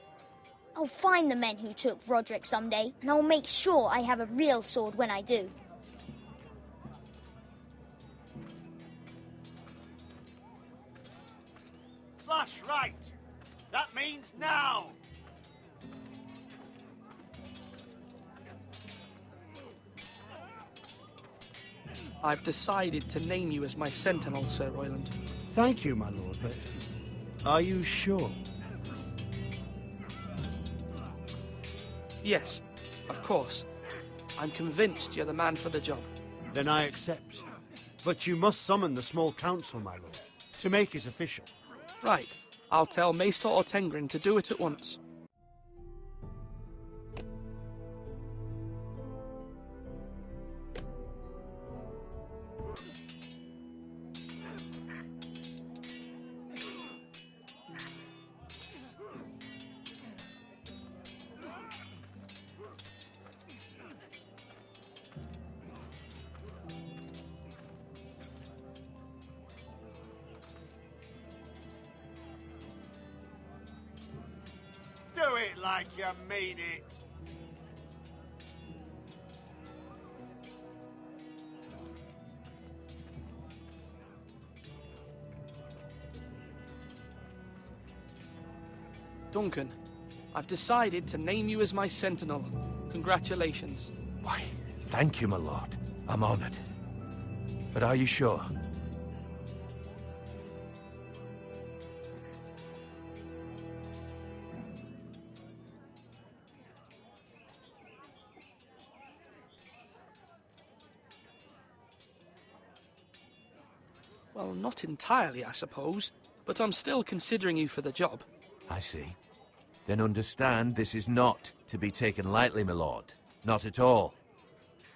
Speaker 2: I'll find the men who took Roderick someday, and I'll make sure I have a real sword when I do.
Speaker 21: Slash right! That means now!
Speaker 13: I've decided to name you as my sentinel, Sir Royland.
Speaker 21: Thank you, my lord, but are you sure?
Speaker 13: Yes, of course. I'm convinced you're the man for the job.
Speaker 21: Then I accept. But you must summon the small council, my lord, to make it official.
Speaker 13: Right. I'll tell Maester Ortengrin to do it at once.
Speaker 21: Do it like you mean it.
Speaker 13: Duncan, I've decided to name you as my sentinel. Congratulations.
Speaker 6: Why, thank you, my lord. I'm honored. But are you sure?
Speaker 13: Well, not entirely, I suppose, but I'm still considering you for the job.
Speaker 6: I see. Then understand this is not to be taken lightly, my lord. Not at all.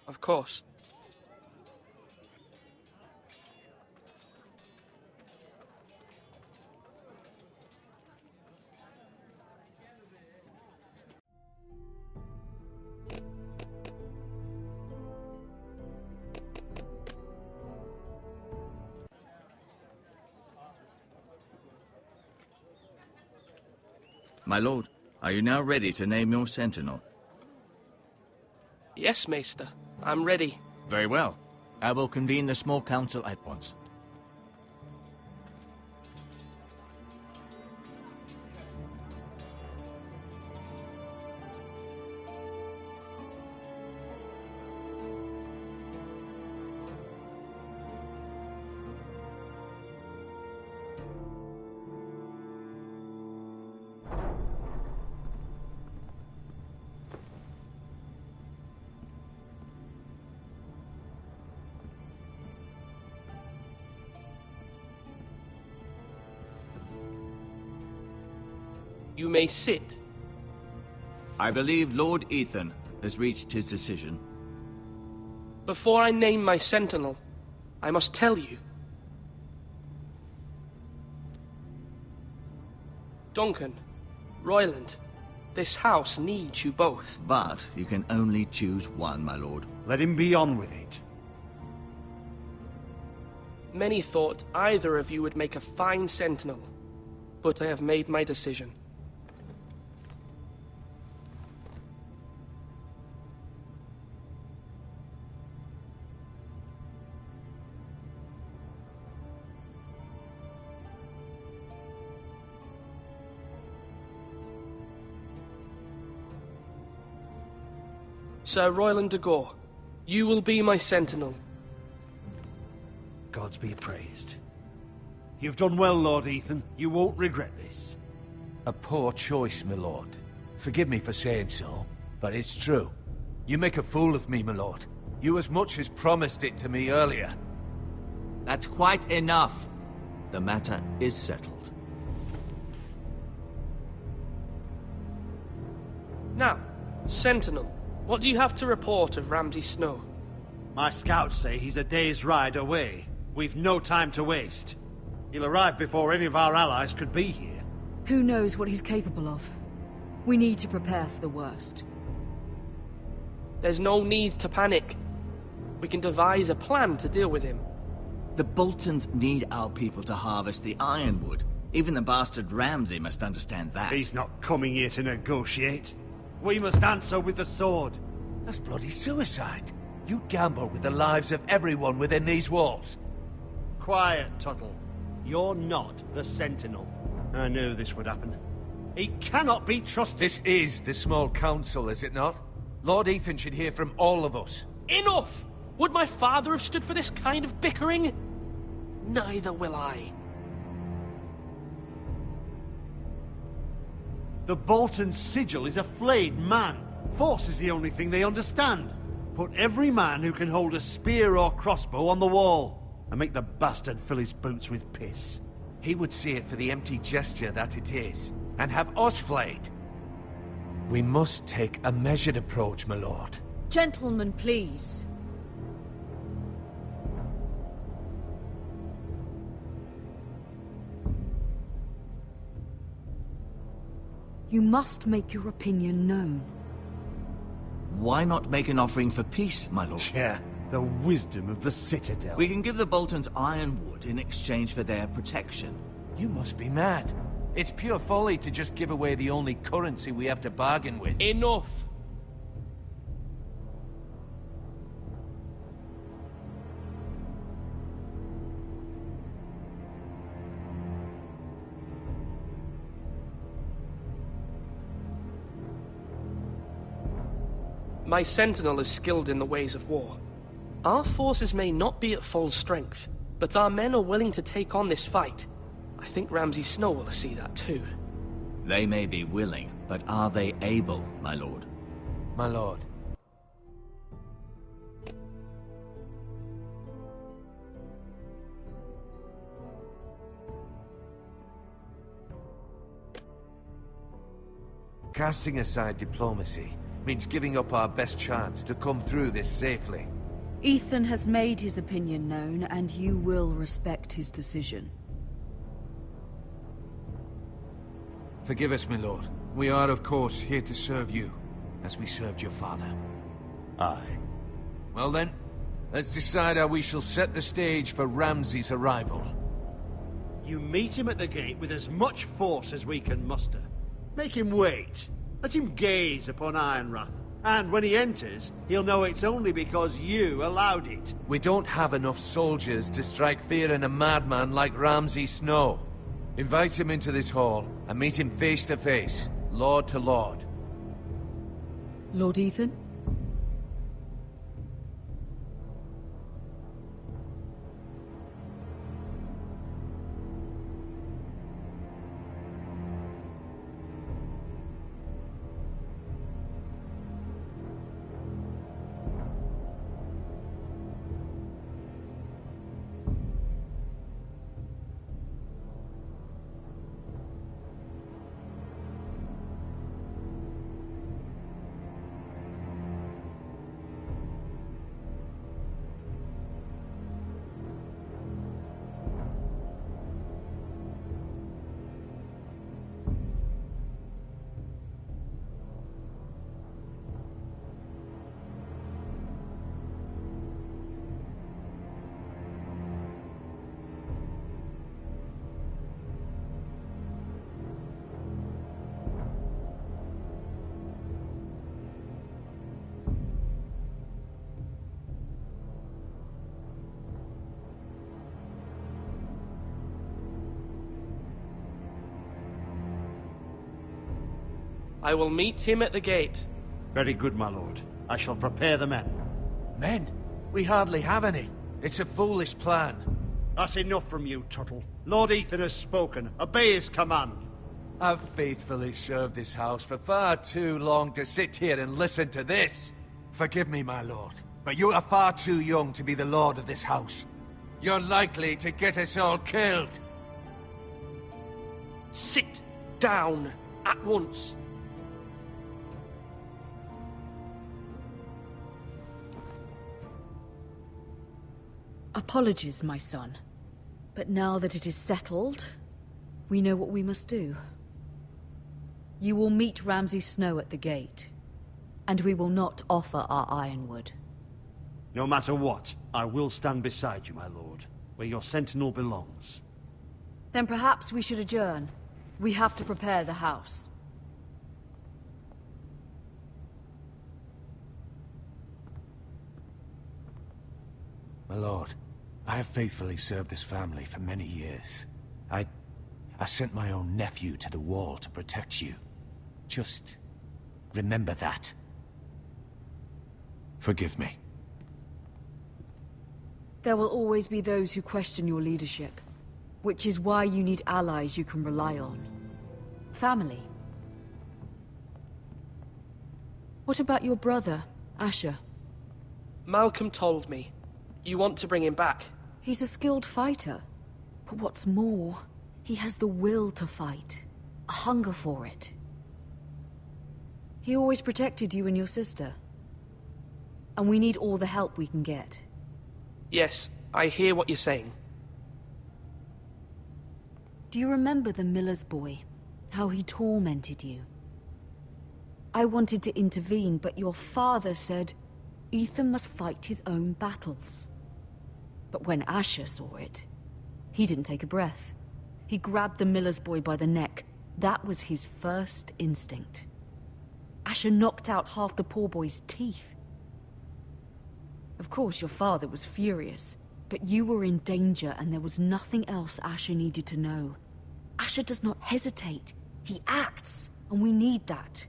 Speaker 13: Of course.
Speaker 9: My lord, are you now ready to name your sentinel?
Speaker 13: Yes, Maester. I'm ready.
Speaker 9: Very well. I will convene the small council at once.
Speaker 13: You may sit.
Speaker 9: I believe Lord Ethan has reached his decision.
Speaker 13: Before I name my sentinel, I must tell you. Duncan, Royland, this house needs you both.
Speaker 9: But you can only choose one, my lord.
Speaker 21: Let him be on with it.
Speaker 13: Many thought either of you would make a fine sentinel, but I have made my decision. Sir Royland de Gore, you will be my sentinel.
Speaker 21: Gods be praised. You've done well, Lord Ethan. You won't regret this.
Speaker 6: A poor choice, my lord. Forgive me for saying so, but it's true. You make a fool of me, my lord. You as much as promised it to me earlier.
Speaker 9: That's quite enough. The matter is settled.
Speaker 13: Now, Sentinel, what do you have to report of Ramsay Snow?
Speaker 21: My scouts say he's a day's ride away. We've no time to waste. He'll arrive before any of our allies could be here.
Speaker 10: Who knows what he's capable of? We need to prepare for the worst.
Speaker 13: There's no need to panic. We can devise a plan to deal with him.
Speaker 9: The Boltons need our people to harvest the ironwood. Even the bastard Ramsay must understand that.
Speaker 21: He's not coming here to negotiate. We must answer with the sword.
Speaker 6: That's bloody suicide. You gamble with the lives of everyone within these walls.
Speaker 21: Quiet, Tuttle. You're not the Sentinel. I knew this would happen. He cannot be trusted.
Speaker 6: This is the small council, is it not? Lord Ethan should hear from all of us.
Speaker 13: Enough! Would my father have stood for this kind of bickering? Neither will I.
Speaker 21: The Bolton sigil is a flayed man. Force is the only thing they understand. Put every man who can hold a spear or crossbow on the wall, and make the bastard fill his boots with piss.
Speaker 6: He would see it for the empty gesture that it is, and have us flayed. We must take a measured approach, my lord.
Speaker 10: Gentlemen, please. You must make your opinion known.
Speaker 9: Why not make an offering for peace, my lord?
Speaker 21: Yeah, the wisdom of the Citadel.
Speaker 9: We can give the Boltons ironwood in exchange for their protection.
Speaker 6: You must be mad. It's pure folly to just give away the only currency we have to bargain with.
Speaker 13: Enough! My sentinel is skilled in the ways of war. Our forces may not be at full strength, but our men are willing to take on this fight. I think Ramsay Snow will see that too.
Speaker 9: They may be willing, but are they able, my lord?
Speaker 6: My lord. Casting aside diplomacy means giving up our best chance to come through this safely.
Speaker 10: Ethan has made his opinion known, and you will respect his decision.
Speaker 6: Forgive us, my lord. We are, of course, here to serve you, as we served your father.
Speaker 21: Aye.
Speaker 6: Well then, let's decide how we shall set the stage for Ramsay's arrival.
Speaker 21: You meet him at the gate with as much force as we can muster. Make him wait. Let him gaze upon Ironrath. And when he enters, he'll know it's only because you allowed it.
Speaker 6: We don't have enough soldiers to strike fear in a madman like Ramsay Snow. Invite him into this hall, and meet him face to face, lord to lord.
Speaker 10: Lord Ethan?
Speaker 13: I will meet him at the gate.
Speaker 21: Very good, my lord. I shall prepare the men.
Speaker 6: Men? We hardly have any. It's a foolish plan.
Speaker 21: That's enough from you, Tuttle. Lord Ethan has spoken. Obey his command.
Speaker 6: I've faithfully served this house for far too long to sit here and listen to this. Forgive me, my lord, but you are far too young to be the lord of this house. You're likely to get us all killed.
Speaker 13: Sit down at once.
Speaker 10: Apologies, my son. But now that it is settled, we know what we must do. You will meet Ramsay Snow at the gate, and we will not offer our ironwood.
Speaker 21: No matter what, I will stand beside you, my lord, where your sentinel belongs.
Speaker 10: Then perhaps we should adjourn. We have to prepare the house.
Speaker 6: My lord, I have faithfully served this family for many years. I sent my own nephew to the wall to protect you. Just remember that. Forgive me.
Speaker 10: There will always be those who question your leadership, which is why you need allies you can rely on. Family. What about your brother, Asher?
Speaker 13: Malcolm told me. You want to bring him back?
Speaker 10: He's a skilled fighter. But what's more, he has the will to fight. A hunger for it. He always protected you and your sister. And we need all the help we can get.
Speaker 13: Yes, I hear what you're saying.
Speaker 10: Do you remember the miller's boy? How he tormented you? I wanted to intervene, but your father said Ethan must fight his own battles. But when Asher saw it, he didn't take a breath. He grabbed the miller's boy by the neck. That was his first instinct. Asher knocked out half the poor boy's teeth. Of course, your father was furious, but you were in danger and there was nothing else Asher needed to know. Asher does not hesitate. He acts, and we need that.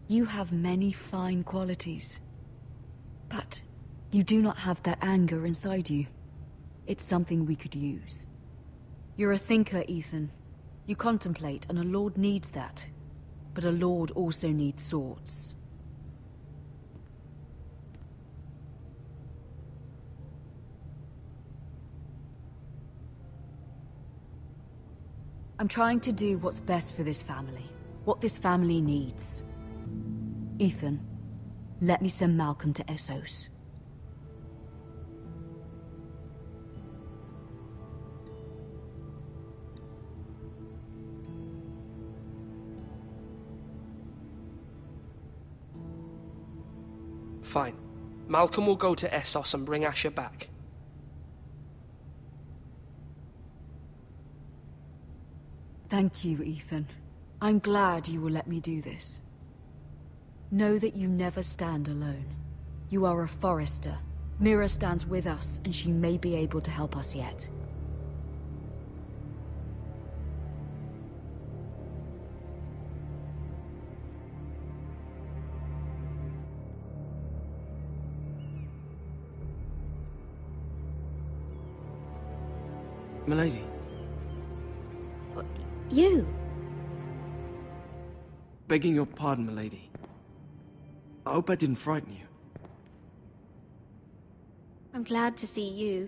Speaker 10: You have many fine qualities, but you do not have that anger inside you. It's something we could use. You're a thinker, Ethan. You contemplate, and a lord needs that. But a lord also needs swords. I'm trying to do what's best for this family. What this family needs. Ethan, let me send Malcolm to Essos.
Speaker 13: Fine. Malcolm will go to Essos and bring Asher back.
Speaker 10: Thank you, Ethan. I'm glad you will let me do this. Know that you never stand alone. You are a Forrester. Mira stands with us, and she may be able to help us yet.
Speaker 12: Milady.
Speaker 16: You?
Speaker 12: Begging your pardon, milady. I hope I didn't frighten you.
Speaker 16: I'm glad to see you.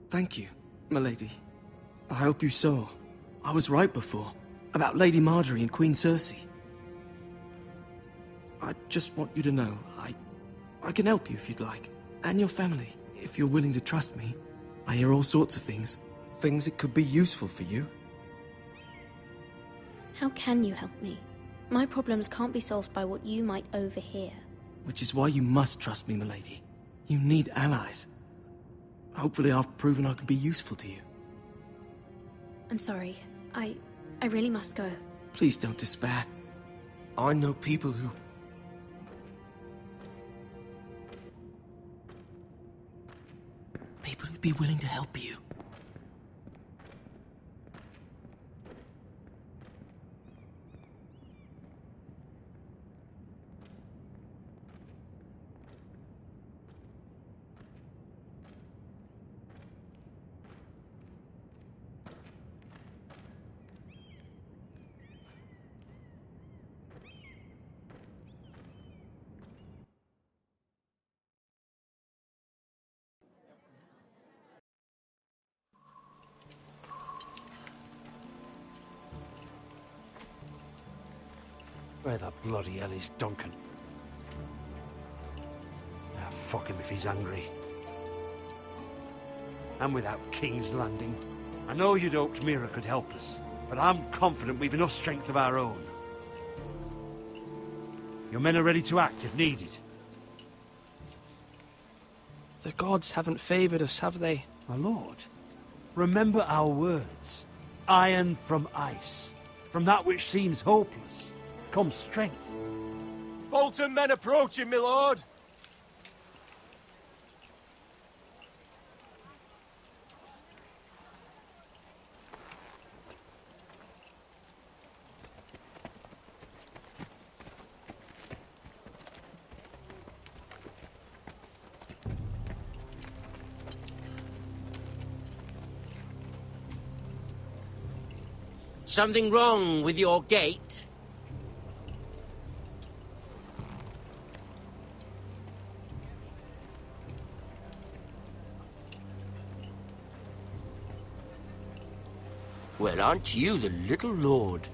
Speaker 12: Thank you, milady. I hope you saw. I was right before. About Lady Marjorie and Queen Cersei. I just want you to know, I can help you if you'd like. And your family, if you're willing to trust me. I hear all sorts of things. Things that could be useful for you.
Speaker 16: How can you help me? My problems can't be solved by what you might overhear.
Speaker 12: Which is why you must trust me, milady. You need allies. Hopefully I've proven I can be useful to you.
Speaker 16: I'm sorry. I really must go.
Speaker 12: Please don't despair. I know people who... People who'd be willing to help you.
Speaker 21: Where the bloody hell is Duncan? Ah, fuck him if he's angry. And without King's Landing. I know you'd hoped Mira could help us, but I'm confident we've enough strength of our own. Your men are ready to act if needed.
Speaker 13: The gods haven't favored us, have they?
Speaker 21: My lord, remember our words. iron from ice. From that which seems hopeless comes strength.
Speaker 17: Bolton men approaching, my lord.
Speaker 20: Something wrong with your gate? Well, aren't you the little lord?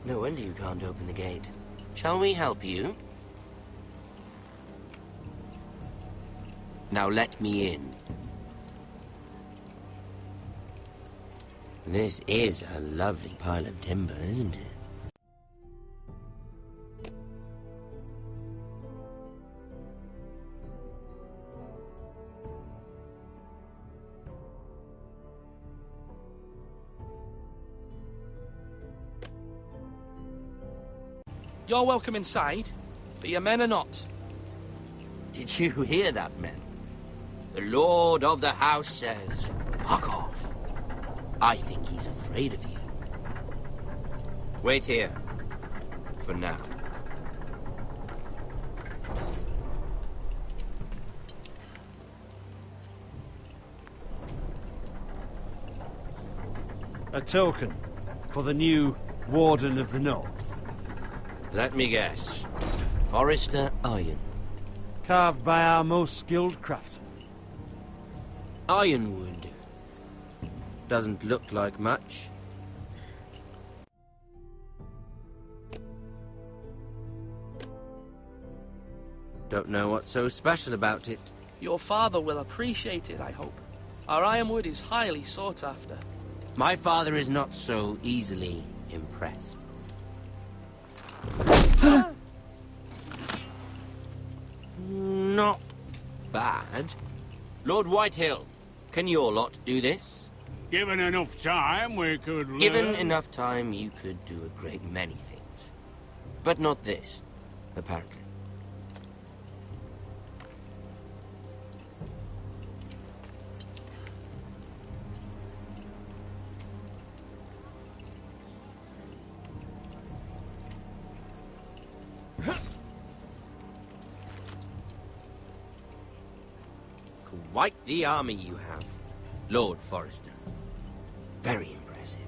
Speaker 20: No wonder you can't open the gate. Shall we help you? Now let me in. This is a lovely pile of timber, isn't it?
Speaker 22: You're welcome inside, but your men are not.
Speaker 20: Did you hear that, men? The lord of the house says, "Fuck off." I think he's afraid of you. Wait here. For now.
Speaker 21: A token for the new Warden of the North.
Speaker 20: Let me guess. Forrester Iron.
Speaker 21: Carved by our most skilled craftsmen.
Speaker 20: Ironwood. Doesn't look like much. Don't know what's so special about it.
Speaker 22: Your father will appreciate it, I hope. Our ironwood is highly sought after.
Speaker 20: My father is not so easily impressed. Not bad. Lord Whitehill, can your lot do this?
Speaker 18: Given enough time, we could learn.
Speaker 20: Given enough time, you could do a great many things. But not this, apparently. Quite the army you have, Lord Forrester. Very impressive.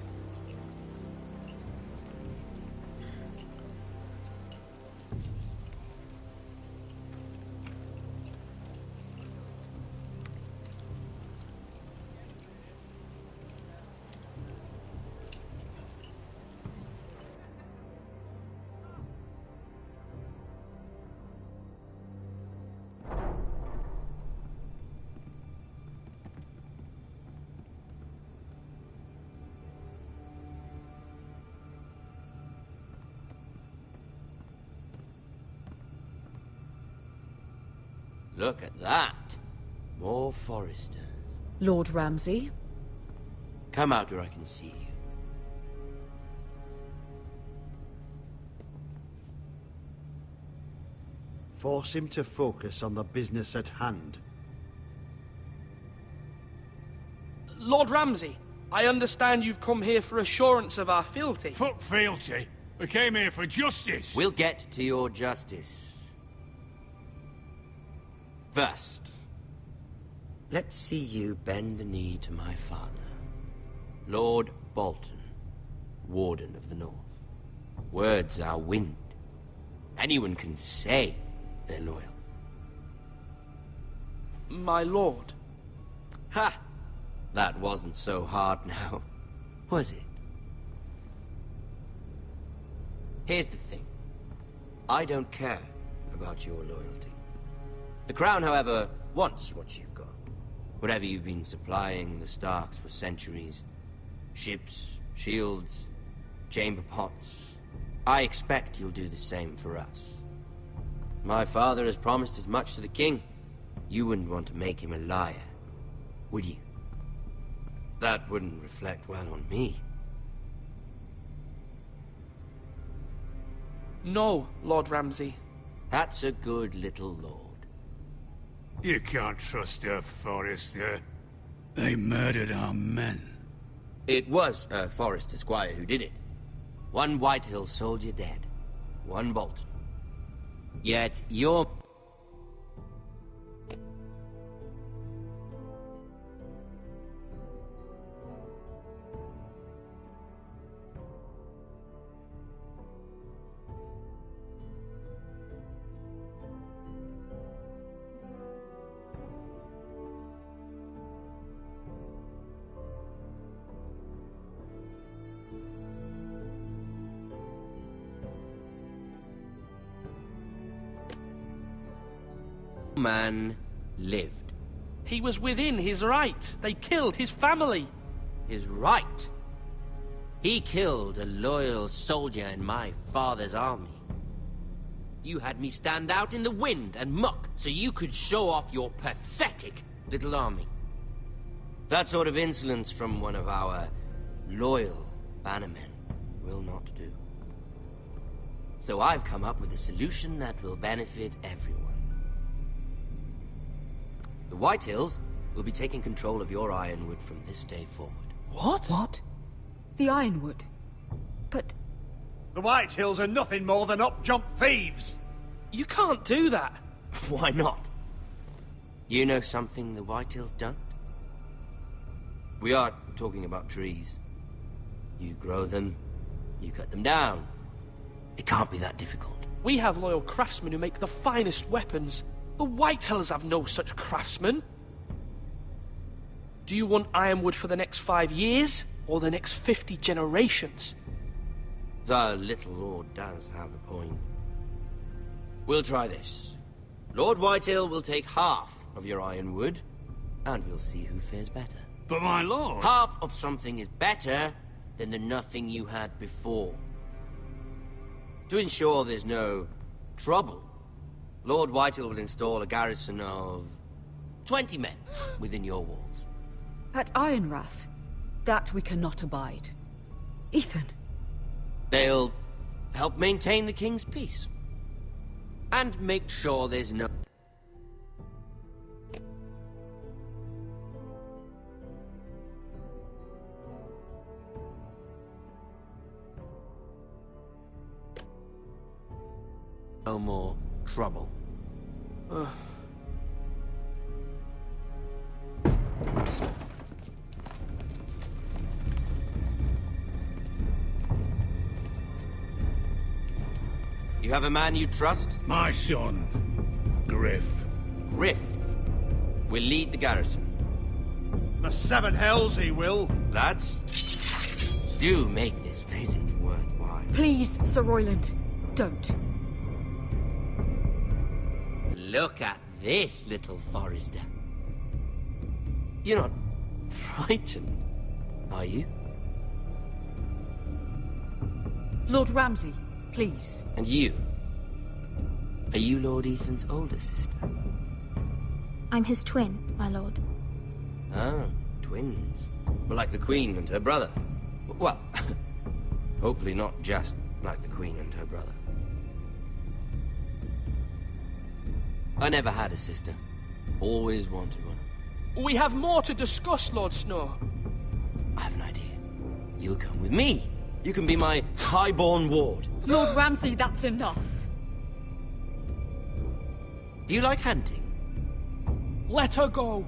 Speaker 20: Look at that. More Forresters.
Speaker 10: Lord Ramsay?
Speaker 20: Come out where I can see you.
Speaker 21: Force him to focus on the business at hand.
Speaker 22: Lord Ramsay, I understand you've come here for assurance of our fealty.
Speaker 18: Fuck fealty. We came here for justice.
Speaker 20: We'll get to your justice. First, let's see you bend the knee to my father, Lord Bolton, Warden of the North. Words are wind. Anyone can say they're loyal.
Speaker 22: My lord.
Speaker 20: Ha! That wasn't so hard now, was it? Here's the thing. I don't care about your loyalty. The Crown, however, wants what you've got. Whatever you've been supplying the Starks for centuries. Ships, shields, chamber pots. I expect you'll do the same for us. My father has promised as much to the king. You wouldn't want to make him a liar, would you? That wouldn't reflect well on me.
Speaker 13: No, Lord Ramsay.
Speaker 20: That's a good little lord.
Speaker 18: You can't trust her, Forrester. They murdered our men.
Speaker 20: It was a Forrester squire who did it. One Whitehill soldier dead. One Bolton. Yet you're... man lived.
Speaker 13: He was within his right. They killed his family.
Speaker 20: His right? He killed a loyal soldier in my father's army. You had me stand out in the wind and muck so you could show off your pathetic little army. That sort of insolence from one of our loyal bannermen will not do. So I've come up with a solution that will benefit everyone. The Whitehills will be taking control of your Ironwood from this day forward.
Speaker 10: What? What? The Ironwood? But...
Speaker 21: The Whitehills are nothing more than up-jump thieves!
Speaker 13: You can't do that!
Speaker 20: Why not? You know something the Whitehills don't? We are talking about trees. You grow them, you cut them down. It can't be that difficult.
Speaker 13: We have loyal craftsmen who make the finest weapons. The Whitehills have no such craftsmen. Do you want Ironwood for the next 5 years, or the next 50 generations?
Speaker 20: The little lord does have a point. We'll try this. Lord Whitehill will take half of your Ironwood, and we'll see who fares better.
Speaker 18: But my lord...
Speaker 20: Half of something is better than the nothing you had before. To ensure there's no trouble, Lord Whitehill will install a garrison of 20 men within your walls.
Speaker 10: At Ironrath? That we cannot abide. Ethan!
Speaker 20: They'll help maintain the king's peace. And make sure there's no... no more trouble. You have a man you trust?
Speaker 18: My son, Griff.
Speaker 20: Griff will lead the garrison.
Speaker 21: The seven hells he will.
Speaker 20: Lads, do make this visit worthwhile.
Speaker 10: Please, Sir Royland, don't.
Speaker 20: Look at this, little Forrester. You're not frightened, are you?
Speaker 10: Lord Ramsay, please.
Speaker 20: And you? Are you Lord Ethan's older sister?
Speaker 11: I'm his twin, my lord.
Speaker 20: Ah, twins. Well, like the Queen and her brother. Well, hopefully not just like the Queen and her brother. I never had a sister. Always wanted one.
Speaker 13: We have more to discuss, Lord Snow.
Speaker 20: I have an idea. You'll come with me. You can be my highborn ward.
Speaker 10: Lord Ramsay, that's enough.
Speaker 20: Do you like hunting?
Speaker 13: Let her go.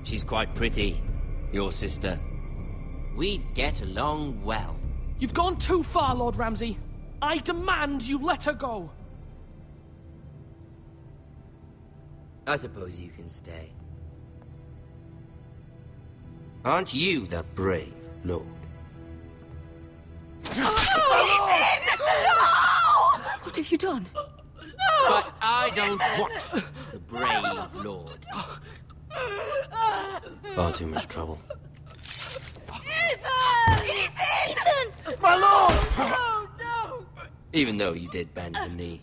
Speaker 20: She's quite pretty, your sister. We'd get along well.
Speaker 13: You've gone too far, Lord Ramsay. I demand you let her go.
Speaker 20: I suppose you can stay. Aren't you the brave lord?
Speaker 10: What have you done?
Speaker 20: But I don't want the brave lord. Far too much trouble.
Speaker 2: Ethan! Ethan!
Speaker 21: My lord!
Speaker 2: No, no!
Speaker 20: Even though you did bend the knee.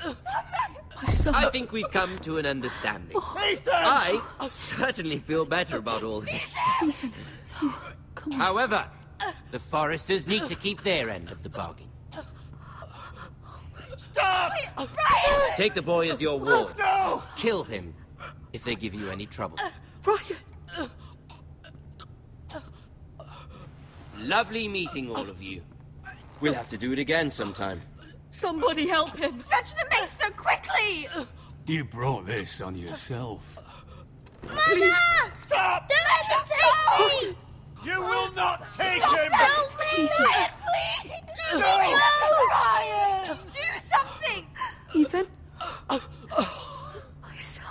Speaker 10: My son.
Speaker 20: I think we've come to an understanding.
Speaker 21: Ethan!
Speaker 20: I certainly feel better about all this.
Speaker 10: Ethan. Oh, come on.
Speaker 20: However, the Foresters need to keep their end of the bargain.
Speaker 17: Stop!
Speaker 20: Ryan! Take the boy as your ward.
Speaker 17: No!
Speaker 20: Kill him if they give you any trouble.
Speaker 10: Ryan!
Speaker 20: Lovely meeting all of you. We'll have to do it again sometime.
Speaker 10: Somebody help him!
Speaker 1: Fetch the mace so quickly!
Speaker 18: You brought this on yourself.
Speaker 2: Mother!
Speaker 17: Stop!
Speaker 2: Don't let them take me!
Speaker 17: You will not take
Speaker 1: Stop
Speaker 17: him!
Speaker 2: Help me!
Speaker 1: Ryan, please!
Speaker 17: No!
Speaker 1: Ryan! Do something!
Speaker 10: Ethan? My son.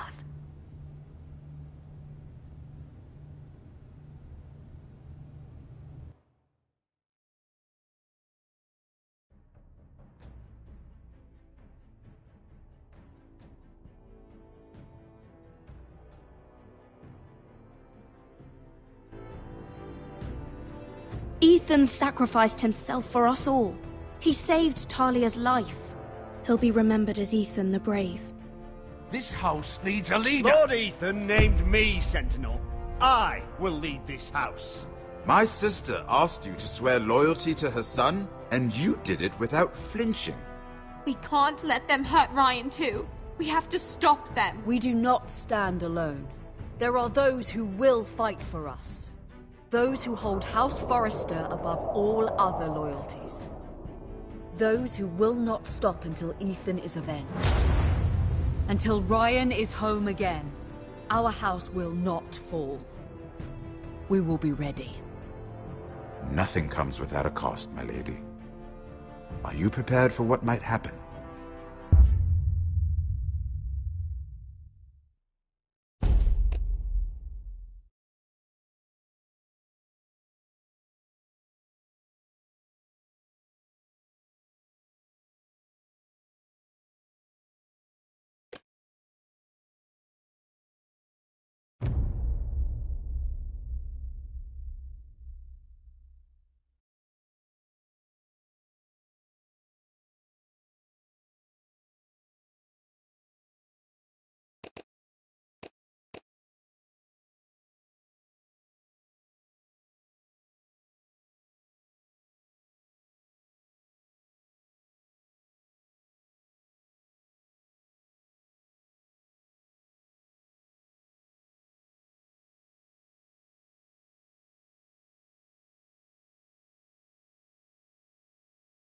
Speaker 16: Ethan sacrificed himself for us all. He saved Talia's life. He'll be remembered as Ethan the Brave.
Speaker 6: This house needs a leader.
Speaker 21: Lord Ethan named me Sentinel. I will lead this house.
Speaker 14: My sister asked you to swear loyalty to her son, and you did it without flinching.
Speaker 1: We can't let them hurt Ryan too. We have to stop them.
Speaker 10: We do not stand alone. There are those who will fight for us. Those who hold House Forrester above all other loyalties. Those who will not stop until Ethan is avenged. Until Ryan is home again, our house will not fall. We will be ready.
Speaker 14: Nothing comes without a cost, my lady. Are you prepared for what might happen?